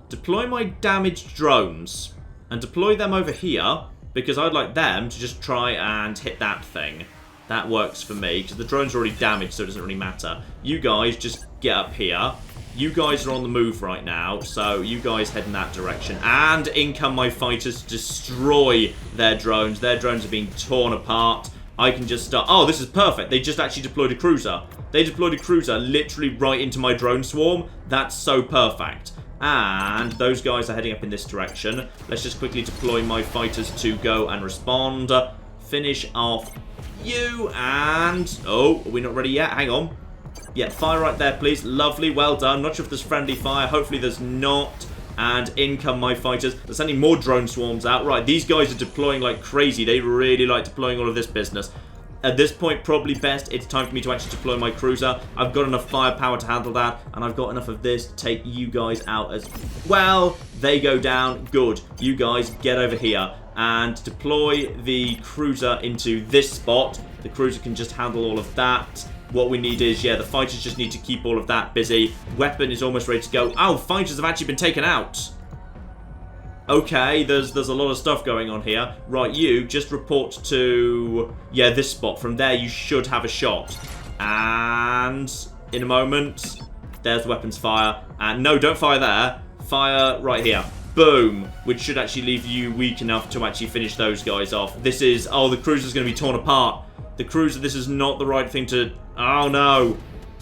deploy my damaged drones and deploy them over here because I'd like them to just try and hit that thing. That works for me because the drone's already damaged, so it doesn't really matter. You guys just get up here. You guys are on the move right now, so you guys head in that direction. And in come my fighters to destroy their drones. Their drones are being torn apart. I can just start... oh, this is perfect. They just actually deployed a cruiser. They deployed a cruiser literally right into my drone swarm. That's so perfect. And those guys are heading up in this direction. Let's just quickly deploy my fighters to go and respond. Finish off you and... oh, are we not ready yet? Hang on. Yeah, fire right there, please. Lovely, well done. Not sure if there's friendly fire. Hopefully there's not. And in come my fighters. They're sending more drone swarms out. Right, these guys are deploying like crazy. They really like deploying all of this business. At this point, probably best, it's time for me to actually deploy my cruiser. I've got enough firepower to handle that, and I've got enough of this to take you guys out as well. They go down. Good. You guys get over here and deploy the cruiser into this spot. The cruiser can just handle all of that. What we need is, yeah, the fighters just need to keep all of that busy. Weapon is almost ready to go. Oh, fighters have actually been taken out. Okay, there's a lot of stuff going on here. Right, you just report to, yeah, this spot. From there, you should have a shot. And in a moment, there's the weapons fire. And no, don't fire there. Fire right here. Boom. Which should actually leave you weak enough to actually finish those guys off. This is, oh, the cruiser's going to be torn apart. The cruiser, this is not the right thing to, oh no.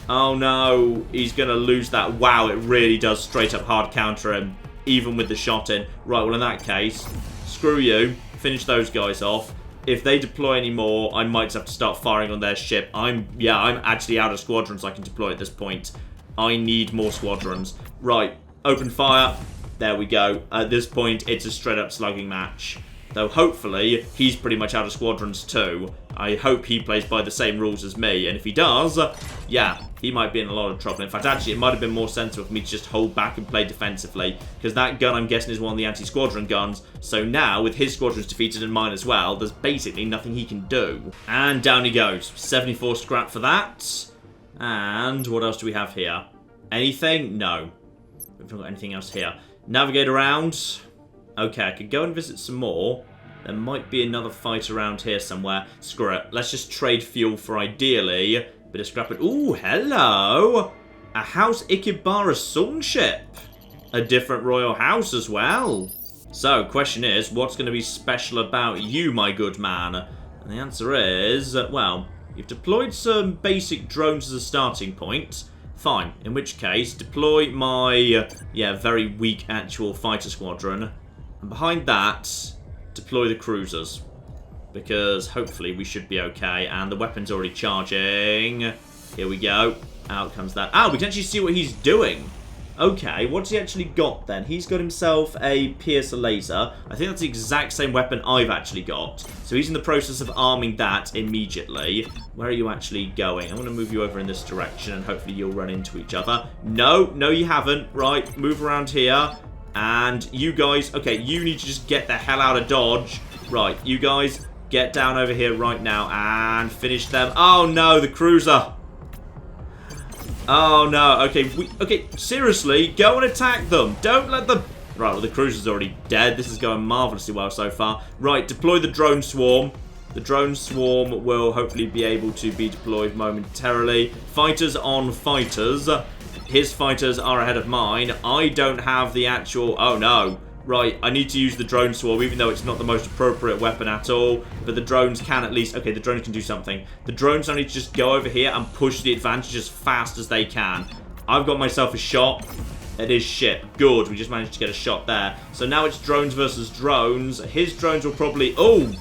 Oh no, he's going to lose that. Wow, it really does straight up hard counter him. Even with the shot in. Right, well in that case, screw you. Finish those guys off. If they deploy any more, I might have to start firing on their ship. I'm actually out of squadrons I can deploy at this point. I need more squadrons. Right, open fire. There we go. At this point, it's a straight up slugging match. Though hopefully, he's pretty much out of squadrons too. I hope he plays by the same rules as me. And if he does, yeah, he might be in a lot of trouble. In fact, actually, it might have been more sensible for me to just hold back and play defensively. Because that gun, I'm guessing, is one of the anti-squadron guns. So now, with his squadrons defeated and mine as well, there's basically nothing he can do. And down he goes. 74 scrap for that. And what else do we have here? Anything? No. We've not got anything else here. Navigate around. Okay, I could go and visit some more. There might be another fight around here somewhere. Screw it. Let's just trade fuel for ideally a bit of scrap. Ooh, hello! A House Ikebara song ship. A different royal house as well. So, question is, what's going to be special about you, my good man? And the answer is, well, you've deployed some basic drones as a starting point. Fine. In which case, deploy my, very weak actual fighter squadron. And behind that, deploy the cruisers. Because hopefully we should be okay. And the weapon's already charging. Here we go. Out comes that. Ah, we can actually see what he's doing. Okay, what's he actually got then? He's got himself a piercer laser. I think that's the exact same weapon I've actually got. So he's in the process of arming that immediately. Where are you actually going? I'm going to move you over in this direction and hopefully you'll run into each other. No, you haven't. Right, move around here. And you guys, okay, you need to just get the hell out of Dodge. Right, you guys, get down over here right now and finish them. Oh no, the cruiser. Oh no, okay, seriously, go and attack them. Don't let them... Right, well the cruiser's already dead. This is going marvellously well so far. Right, deploy the drone swarm. The drone swarm will hopefully be able to be deployed momentarily. Fighters on fighters. His fighters are ahead of mine. I don't have the actual... Oh, no. Right, I need to use the drone swarm, even though it's not the most appropriate weapon at all. But the drones can at least... Okay, the drones can do something. The drones only need to just go over here and push the advantage as fast as they can. I've got myself a shot. It is shit. Good, we just managed to get a shot there. So now it's drones versus drones. His drones will probably... Oh!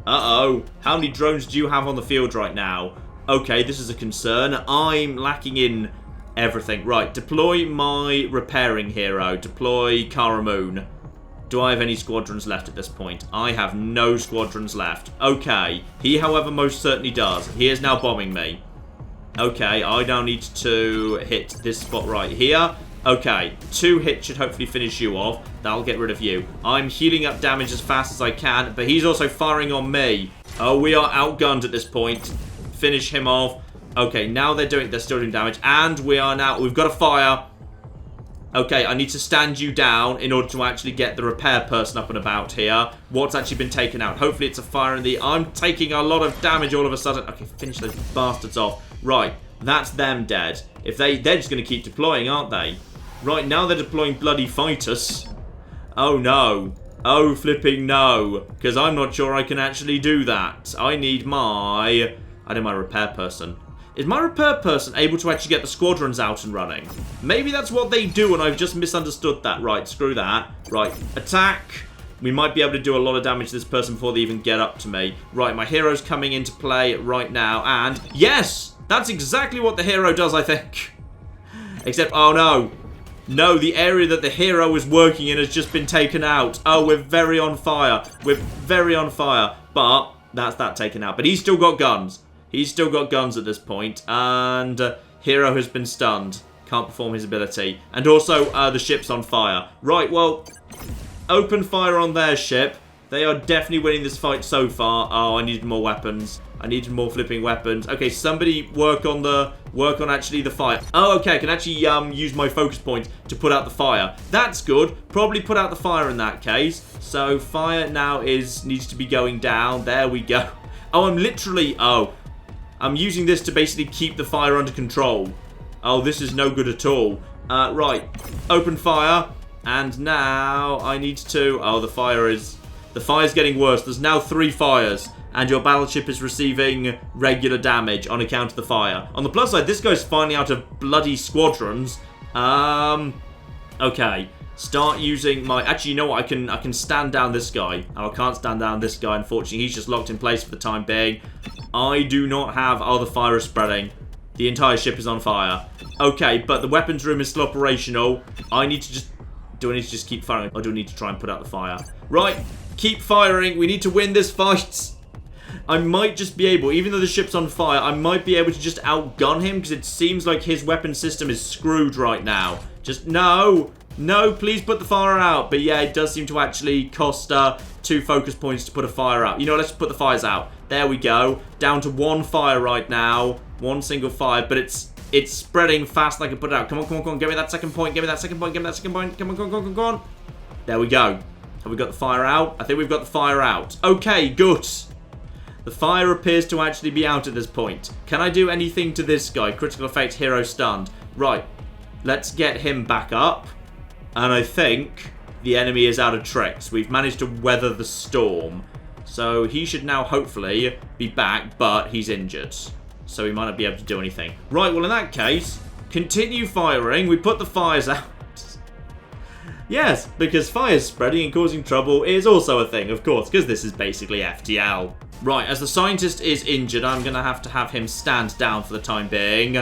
Uh-oh. How many drones do you have on the field right now? Okay, this is a concern. I'm lacking in... everything. Right, deploy my repairing hero. Deploy Kara Moon. Do I have any squadrons left at this point? I have no squadrons left. Okay. He, however, most certainly does. He is now bombing me. Okay, I now need to hit this spot right here. Okay, 2 hits should hopefully finish you off. That'll get rid of you. I'm healing up damage as fast as I can, but he's also firing on me. Oh, we are outgunned at this point. Finish him off. Okay, now they're still doing damage, and we've got a fire. Okay, I need to stand you down in order to actually get the repair person up and about here. What's actually been taken out? Hopefully it's a fire in the... I'm taking a lot of damage all of a sudden. Okay, finish those bastards off. Right, that's them dead. They're just going to keep deploying, aren't they? Right, now they're deploying bloody fighters. Oh no. Oh, flipping no. Because I'm not sure I can actually do that. I need my repair person. Is my repair person able to actually get the squadrons out and running? Maybe that's what they do and I've just misunderstood that. Right, screw that. Right, attack. We might be able to do a lot of damage to this person before they even get up to me. Right, my hero's coming into play right now and... Yes! That's exactly what the hero does, I think. Except, oh no. No, the area that the hero is working in has just been taken out. Oh, we're very on fire. We're very on fire. But, that's that taken out. But he's still got guns. He's still got guns at this point, and hero has been stunned. Can't perform his ability. And also, the ship's on fire. Right, well, open fire on their ship. They are definitely winning this fight so far. Oh, I needed more weapons. I needed more flipping weapons. Okay, somebody work on actually the fire. Oh, okay, I can actually use my focus point to put out the fire. That's good. Probably put out the fire in that case. So fire now needs to be going down. There we go. Oh, I'm using this to basically keep the fire under control. Oh, this is no good at all. Right, open fire. And now I need to... Oh, the fire's getting worse. There's now 3 fires. And your battleship is receiving regular damage on account of the fire. On the plus side, this guy's finally out of bloody squadrons. Okay. Start using my... Actually, you know what? I can stand down this guy. Oh, I can't stand down this guy, unfortunately. He's just locked in place for the time being. I do not have... Oh, the fire is spreading. The entire ship is on fire. Okay, but the weapons room is still operational. I need to just... Do I need to just keep firing? Or do I need to try and put out the fire? Right. Keep firing. We need to win this fight. I might just be able, even though the ship's on fire, I might be able to just outgun him because it seems like his weapon system is screwed right now. Just, no, please put the fire out. But yeah, it does seem to actually cost 2 focus points to put a fire out. You know, let's put the fires out. There we go. Down to 1 fire right now. 1 single fire, but it's spreading fast and I can put it out. Come on. Give me that second point. Come on. There we go. Have we got the fire out? I think we've got the fire out. Okay, good. The fire appears to actually be out at this point. Can I do anything to this guy? Critical effect, hero stunned. Right. Let's get him back up. And I think the enemy is out of tricks. We've managed to weather the storm. So he should now hopefully be back, but he's injured. So he might not be able to do anything. Right, well in that case, continue firing. We put the fires out. Yes, because fire spreading and causing trouble is also a thing, of course, because this is basically FTL. Right, as the scientist is injured, I'm going to have him stand down for the time being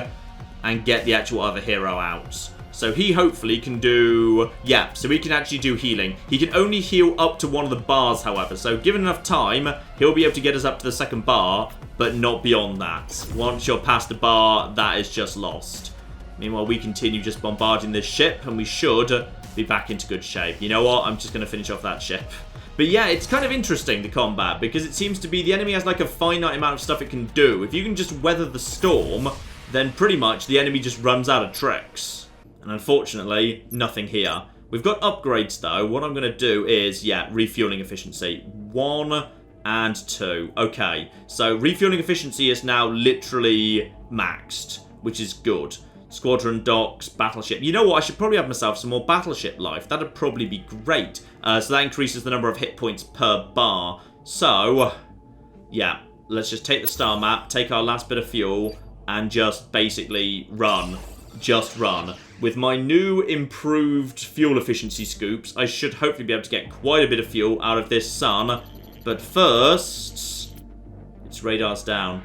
and get the actual other hero out. So he hopefully can do... Yeah, so he can actually do healing. He can only heal up to one of the bars, however. So given enough time, he'll be able to get us up to the second bar, but not beyond that. Once you're past the bar, that is just lost. Meanwhile, we continue just bombarding this ship, and we should be back into good shape. You know what? I'm just going to finish off that ship. But yeah, it's kind of interesting, the combat, because it seems to be the enemy has like a finite amount of stuff it can do. If you can just weather the storm, then pretty much the enemy just runs out of tricks. And unfortunately, nothing here. We've got upgrades though. What I'm going to do is, yeah, refueling efficiency. 1 and 2. Okay, so refueling efficiency is now literally maxed, which is good. Squadron docks, battleship. You know what? I should probably have myself some more battleship life. That'd probably be great. So that increases the number of hit points per bar. So, yeah. Let's just take the star map, take our last bit of fuel, and just basically run. Just run. With my new improved fuel efficiency scoops, I should hopefully be able to get quite a bit of fuel out of this sun. But first, its radar's down.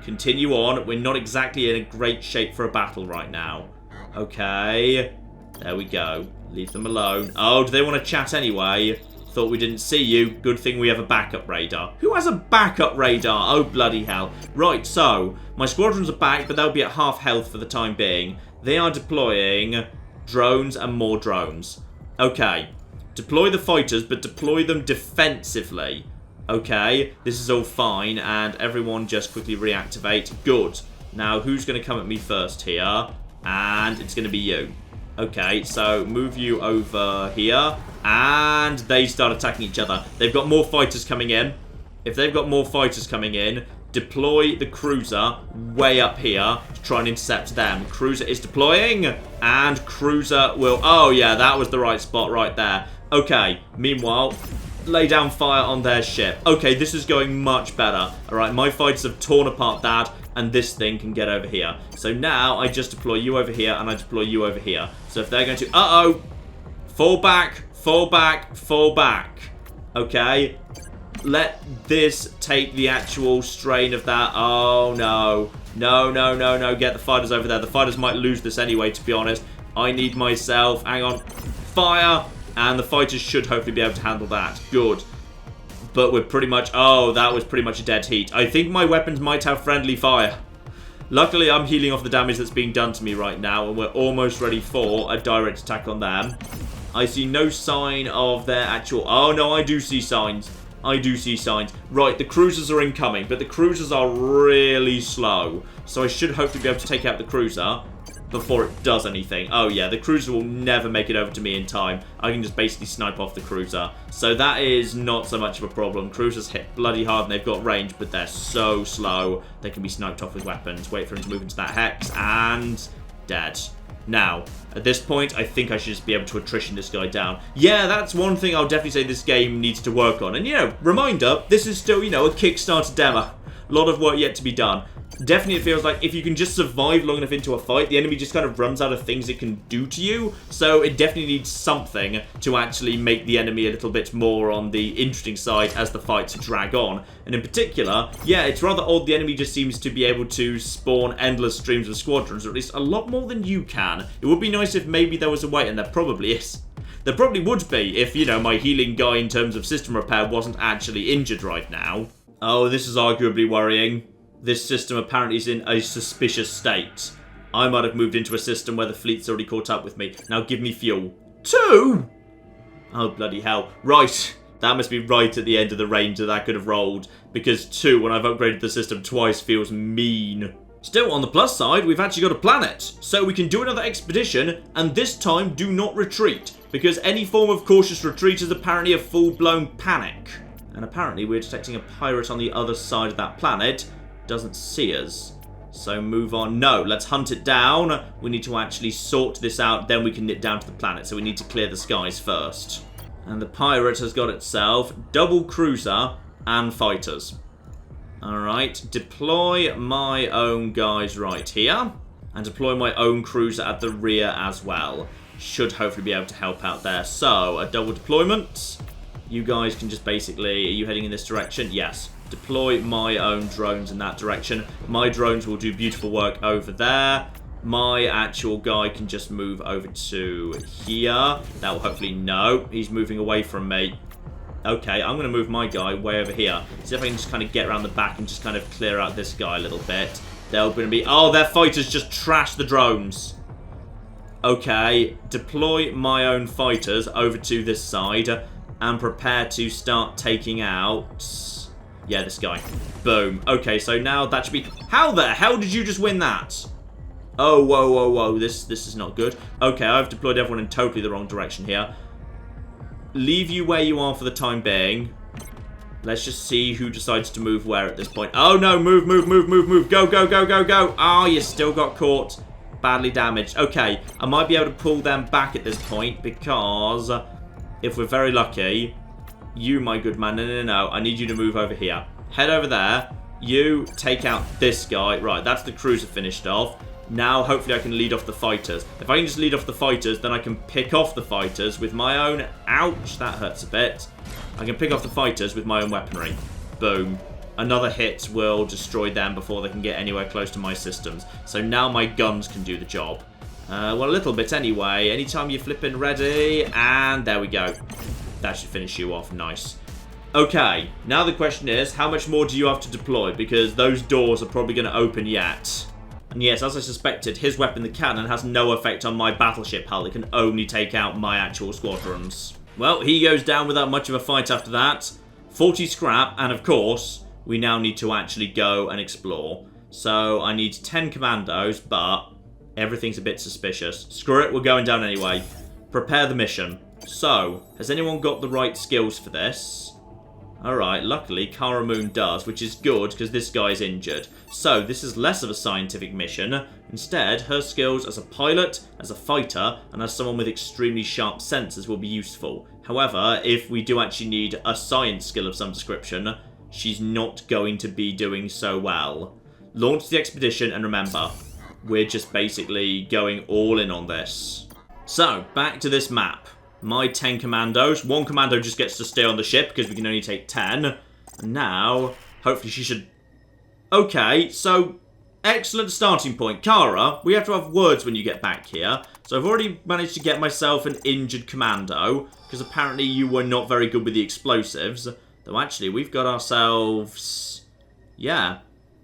Continue on. We're not exactly in a great shape for a battle right now. Okay. There we go. Leave them alone. Oh, do they want to chat anyway? Thought we didn't see you. Good thing we have a backup radar. Who has a backup radar? Oh, bloody hell. Right, so, my squadrons are back, but they'll be at half health for the time being. They are deploying drones and more drones. Okay. Deploy the fighters, but deploy them defensively. Okay, this is all fine, and everyone just quickly reactivate. Good. Now, who's going to come at me first here? And it's going to be you. Okay, so move you over here. And they start attacking each other. They've got more fighters coming in. If they've got more fighters coming in, deploy the cruiser way up here to try and intercept them. Cruiser is deploying, and cruiser will... Oh, yeah, that was the right spot right there. Okay, meanwhile... lay down fire on their ship. Okay, this is going much better. Alright, my fighters have torn apart that, and this thing can get over here. So now, I just deploy you over here, and I deploy you over here. So if they're going to... Uh-oh! Fall back, fall back, fall back. Okay. Let this take the actual strain of that. Oh, no. No, no, no, no. Get the fighters over there. The fighters might lose this anyway, to be honest. I need myself... Hang on. Fire! And the fighters should hopefully be able to handle that. Good. But we're pretty much... Oh, that was pretty much a dead heat. I think my weapons might have friendly fire. Luckily, I'm healing off the damage that's being done to me right now. And we're almost ready for a direct attack on them. I see no sign of their actual... Oh, no, I do see signs. I do see signs. Right, the cruisers are incoming, but the cruisers are really slow. So I should hopefully be able to take out the cruiser before it does anything. Oh yeah, the cruiser will never make it over to me in time. I can just basically snipe off the cruiser. So that is not so much of a problem. Cruisers hit bloody hard and they've got range, but they're so slow. They can be sniped off with weapons. Wait for him to move into that hex, and dead. Now, at this point, I think I should just be able to attrition this guy down. Yeah, that's one thing I'll definitely say this game needs to work on. And, you know, reminder, this is still, you know, a Kickstarter demo. A lot of work yet to be done. Definitely it feels like if you can just survive long enough into a fight, the enemy just kind of runs out of things it can do to you. So it definitely needs something to actually make the enemy a little bit more on the interesting side as the fights drag on. And in particular, yeah, it's rather odd the enemy just seems to be able to spawn endless streams of squadrons, or at least a lot more than you can. It would be nice if maybe there was a way, and there probably is. There probably would be if, you know, my healing guy in terms of system repair wasn't actually injured right now. Oh, this is arguably worrying. This system apparently is in a suspicious state. I might have moved into a system where the fleet's already caught up with me. Now give me fuel. 2? Oh, bloody hell. Right. That must be right at the end of the range that could have rolled. Because 2, when I've upgraded the system twice, feels mean. Still, on the plus side, we've actually got a planet. So we can do another expedition, and this time do not retreat. Because any form of cautious retreat is apparently a full-blown panic. And apparently we're detecting a pirate on the other side of that planet. Doesn't see us. So move on. No, let's hunt it down. We need to actually sort this out, then we can nip down to the planet. So we need to clear the skies first. And the pirate has got itself double cruiser and fighters. Alright, deploy my own guys right here. And deploy my own cruiser at the rear as well. Should hopefully be able to help out there. So, a double deployment. You guys can just basically... Are you heading in this direction? Yes. Deploy my own drones in that direction. My drones will do beautiful work over there. My actual guy can just move over to here. That will hopefully... No, he's moving away from me. Okay, I'm going to move my guy way over here. See if I can just kind of get around the back and just kind of clear out this guy a little bit. They're going to be... Oh, their fighters just trashed the drones. Okay, deploy my own fighters over to this side and prepare to start taking out... Yeah, this guy. Boom. Okay, so now that should be... How the hell did you just win that? Oh, whoa, whoa, whoa. This is not good. Okay, I've deployed everyone in totally the wrong direction here. Leave you where you are for the time being. Let's just see who decides to move where at this point. Oh, no. Move, move, move, move, move. Go, go, go, go, go. Oh, you still got caught. Badly damaged. Okay, I might be able to pull them back at this point because if we're very lucky... You, my good man. No, no, no. I need you to move over here. Head over there. You take out this guy. Right, that's the cruiser finished off. Now, hopefully, I can lead off the fighters. If I can just lead off the fighters, then I can pick off the fighters with my own... Ouch, that hurts a bit. I can pick off the fighters with my own weaponry. Boom. Another hit will destroy them before they can get anywhere close to my systems. So now my guns can do the job. Well, a little bit anyway. Anytime you're flipping ready. And there we go. That should finish you off. Nice. Okay, now the question is, how much more do you have to deploy? Because those doors are probably going to open yet. And yes, as I suspected, his weapon, the cannon, has no effect on my battleship hull. It can only take out my actual squadrons. Well, he goes down without much of a fight after that. 40 scrap, and of course, we now need to actually go and explore. So I need 10 commandos, but everything's a bit suspicious. Screw it, we're going down anyway. Prepare the mission. So, has anyone got the right skills for this? Alright, luckily Cara Moon does, which is good because this guy's injured. So, this is less of a scientific mission. Instead, her skills as a pilot, as a fighter, and as someone with extremely sharp senses will be useful. However, if we do actually need a science skill of some description, she's not going to be doing so well. Launch the expedition, and remember, we're just basically going all in on this. So, back to this map. My 10 commandos. One commando just gets to stay on the ship because we can only take 10. And now, hopefully she should... Okay, so, excellent starting point. Cara, we have to have words when you get back here. So I've already managed to get myself an injured commando because apparently you were not very good with the explosives. Though actually, we've got ourselves... Yeah,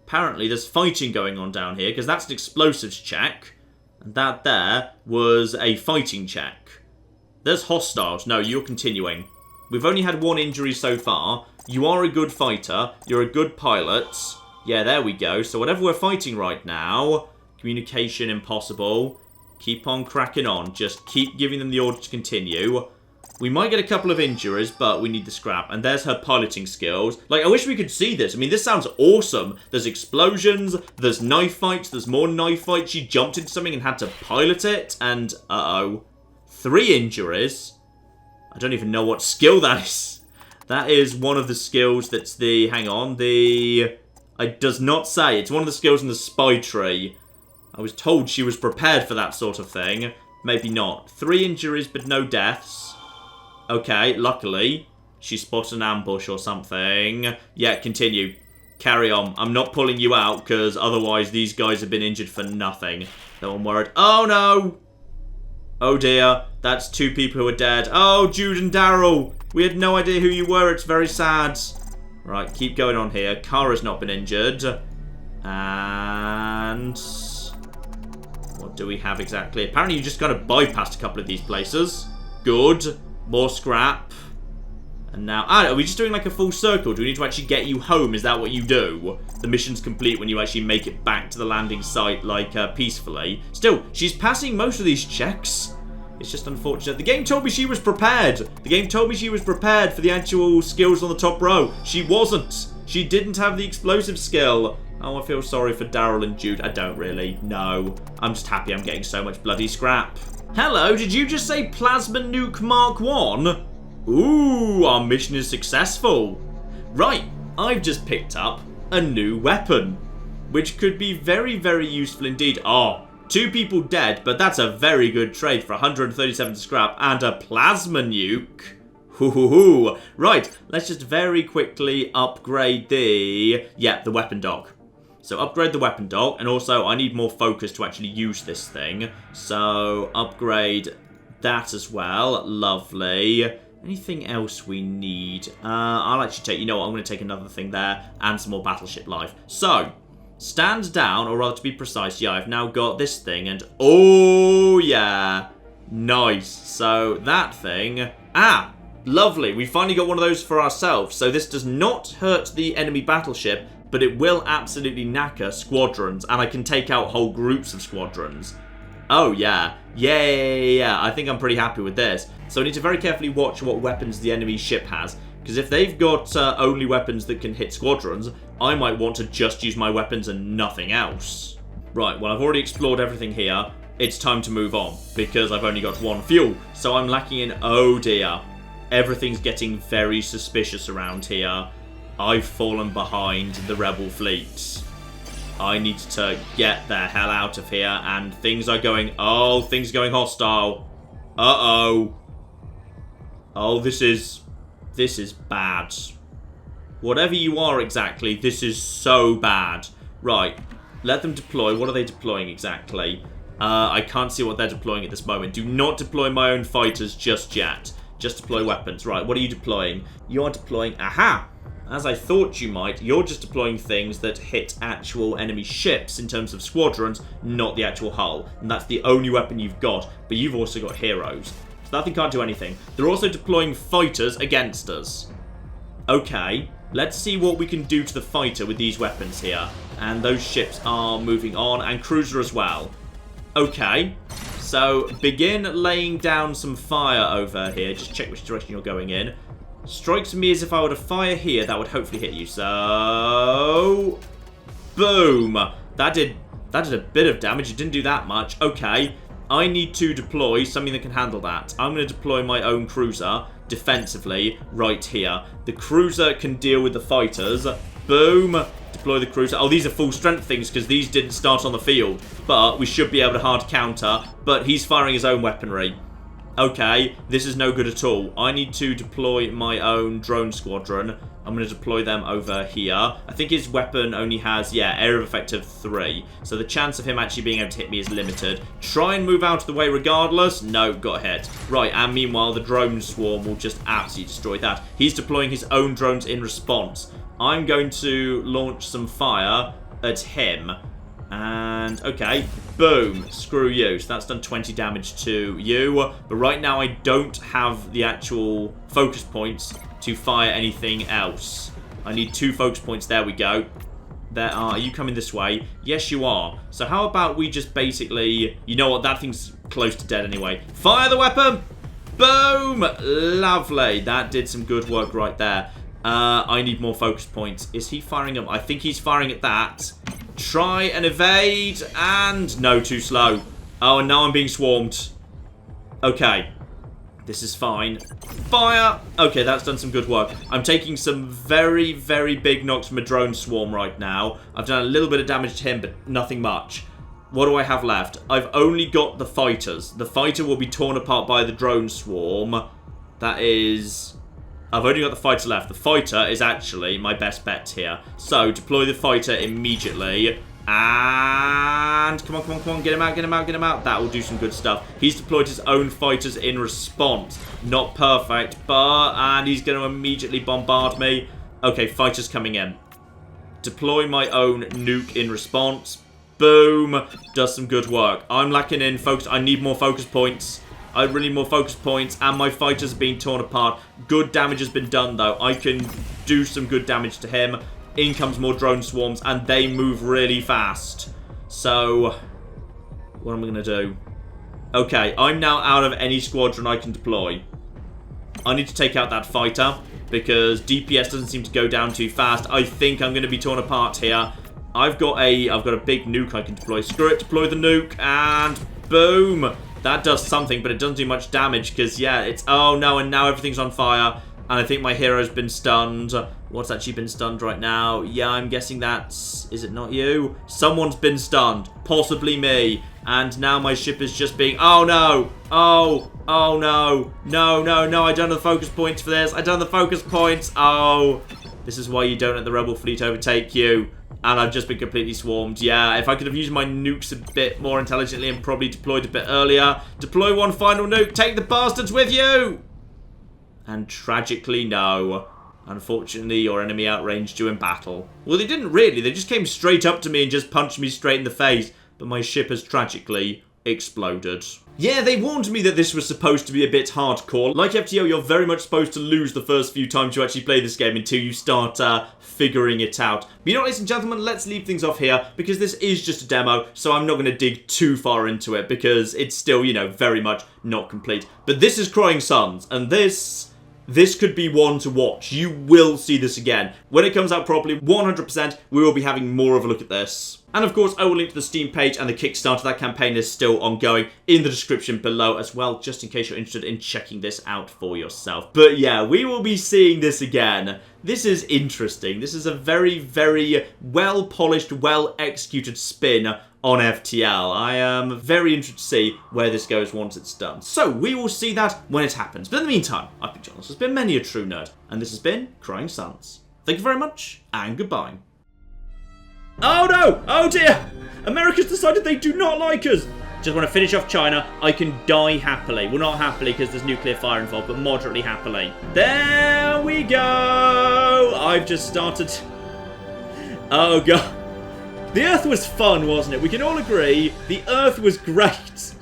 apparently there's fighting going on down here because that's an explosives check. And that there was a fighting check. There's hostiles. No, you're continuing. We've only had one injury so far. You are a good fighter. You're a good pilot. Yeah, there we go. So whatever we're fighting right now, communication impossible. Keep on cracking on. Just keep giving them the order to continue. We might get a couple of injuries, but we need the scrap. And there's her piloting skills. Like, I wish we could see this. I mean, this sounds awesome. There's explosions. There's knife fights. There's more knife fights. She jumped into something and had to pilot it. And, uh-oh. 3 injuries. I don't even know what skill that is. That is one of the skills that's the... Hang on. It does not say. It's one of the skills in the spy tree. I was told she was prepared for that sort of thing. Maybe not. 3 injuries, but no deaths. Okay, luckily. She spotted an ambush or something. Yeah, continue. Carry on. I'm not pulling you out, because otherwise these guys have been injured for nothing. Though I'm worried. Oh, no! Oh, dear. That's 2 people who are dead. Oh, Jude and Daryl. We had no idea who you were. It's very sad. Right, keep going on here. Kara's not been injured. And... what do we have exactly? Apparently you just kind of bypassed a couple of these places. Good. More scrap. And now... are we just doing like a full circle? Do we need to actually get you home? Is that what you do? The mission's complete when you actually make it back to the landing site, like, peacefully. Still, she's passing most of these checks. It's just unfortunate. The game told me she was prepared. The game told me she was prepared for the actual skills on the top row. She wasn't. She didn't have the explosive skill. Oh, I feel sorry for Daryl and Jude. I don't really. No. I'm just happy I'm getting so much bloody scrap. Hello, did you just say Plasma Nuke Mark 1? Ooh, our mission is successful. Right, I've just picked up a new weapon, which could be very, very useful indeed. Oh, 2 people dead, but that's a very good trade for 137 scrap and a plasma nuke. Hoo-hoo-hoo. Right, let's just very quickly upgrade the weapon dock. So upgrade the weapon dock, and also I need more focus to actually use this thing. So upgrade that as well. Lovely. Anything else we need? I'll actually take, you know what, I'm going to take another thing there and some more battleship life. So, stand down, or rather to be precise, yeah, I've now got this thing and, oh yeah, nice. So that thing, lovely, we finally got one of those for ourselves. So this does not hurt the enemy battleship, but it will absolutely knacker squadrons, and I can take out whole groups of squadrons. Oh, yeah. Yeah. I think I'm pretty happy with this. So I need to very carefully watch what weapons the enemy ship has, because if they've got only weapons that can hit squadrons, I might want to just use my weapons and nothing else. Right, well, I've already explored everything here. It's time to move on, because I've only got 1 fuel, so I'm lacking in... oh, dear. Everything's getting very suspicious around here. I've fallen behind the rebel fleet. I need to get the hell out of here, and things are going... oh, things are going hostile. Uh-oh. Oh, this is bad. Whatever you are exactly, this is so bad. Right, let them deploy. What are they deploying exactly? I can't see what they're deploying at this moment. Do not deploy my own fighters just yet. Just deploy weapons. Right, what are you deploying? You are deploying... aha! As I thought you might, you're just deploying things that hit actual enemy ships in terms of squadrons, not the actual hull. And that's the only weapon you've got, but you've also got heroes. So that thing can't do anything. They're also deploying fighters against us. Okay, let's see what we can do to the fighter with these weapons here. And those ships are moving on, and cruiser as well. Okay, so begin laying down some fire over here. Just check which direction you're going in. Strikes me as if I were to fire here, that would hopefully hit you. So, boom. That did a bit of damage. It didn't do that much. Okay, I need to deploy something that can handle that. I'm going to deploy my own cruiser defensively right here. The cruiser can deal with the fighters. Boom. Deploy the cruiser. Oh, these are full strength things because these didn't start on the field. But we should be able to hard counter. But he's firing his own weaponry. Okay, this is no good at all. I need to deploy my own drone squadron. I'm going to deploy them over here. I think his weapon only has, area of effect of 3. So the chance of him actually being able to hit me is limited. Try and move out of the way regardless. No, got hit. Right, and meanwhile, the drone swarm will just absolutely destroy that. He's deploying his own drones in response. I'm going to launch some fire at him. And, okay, Boom. Screw you. So that's done 20 damage to you. But right now I don't have the actual focus points to fire anything else. I need 2 focus points. There we go. Are you coming this way? Yes, you are. So how about we just basically... You know what? That thing's close to dead anyway. Fire the weapon! Boom! Lovely. That did some good work right there. I need more focus points. Is he firing them? I think he's firing at that. Try and evade. And... No, too slow. Oh, and now I'm being swarmed. Okay. This is fine. Fire! Okay, that's done some good work. I'm taking some very, very big knocks from a drone swarm right now. I've done a little bit of damage to him, but nothing much. What do I have left? I've only got the fighters. The fighter will be torn apart by the drone swarm. That is... I've only got the fighter left. The fighter is actually my best bet here. So, deploy the fighter immediately. And come on, come on, come on, get him out, get him out, get him out. That will do some good stuff. He's deployed his own fighters in response. Not perfect, but... And he's going to immediately bombard me. Okay, fighters coming in. Deploy my own nuke in response. Boom. Does some good work. I'm lacking in focus. I need more focus points. I really need more focus points. And my fighters are being torn apart. Good damage has been done, though. I can do some good damage to him. In comes more drone swarms, and they move really fast. So, what am I going to do? Okay, I'm now out of any squadron I can deploy. I need to take out that fighter, because DPS doesn't seem to go down too fast. I think I'm going to be torn apart here. I've got a big nuke I can deploy. Screw it, deploy the nuke, and boom. That does something, but it doesn't do much damage, because, yeah, it's... Oh, no, and now everything's on fire. And I think my hero's been stunned. What's actually been stunned right now? Yeah, I'm guessing that's... Is it not you? Someone's been stunned. Possibly me. And now my ship is just being... Oh, no. Oh. Oh, no. No, no, no. I don't have the focus points for this. I don't have the focus points. Oh. This is why you don't let the rebel fleet overtake you. And I've just been completely swarmed. Yeah, if I could have used my nukes a bit more intelligently and probably deployed a bit earlier. Deploy one final nuke. Take the bastards with you. And tragically, no. Unfortunately, your enemy outranged you in battle. Well, they didn't really. They just came straight up to me and just punched me straight in the face. But my ship has tragically exploded. Yeah, they warned me that this was supposed to be a bit hardcore. Like FTL, you're very much supposed to lose the first few times you actually play this game until you start figuring it out. But you know what, ladies and gentlemen, let's leave things off here because this is just a demo, so I'm not going to dig too far into it because it's still, you know, very much not complete. But this is Crying Suns, and this could be one to watch. You will see this again. When it comes out properly, 100%, we will be having more of a look at this. And of course, I will link to the Steam page and the Kickstarter. That campaign is still ongoing in the description below as well, just in case you're interested in checking this out for yourself. But yeah, we will be seeing this again. This is interesting. This is a very, very well-polished, well-executed spin on FTL. I am very interested to see where this goes once it's done. So, we will see that when it happens. But in the meantime, I've been John. This has been many a true nerd. And this has been Crying Suns. Thank you very much, and goodbye. Oh no! Oh dear! America's decided they do not like us! Just want to finish off China. I can die happily. Well, not happily because there's nuclear fire involved, but moderately happily. There we go! I've just started... Oh god. The Earth was fun, wasn't it? We can all agree the Earth was great.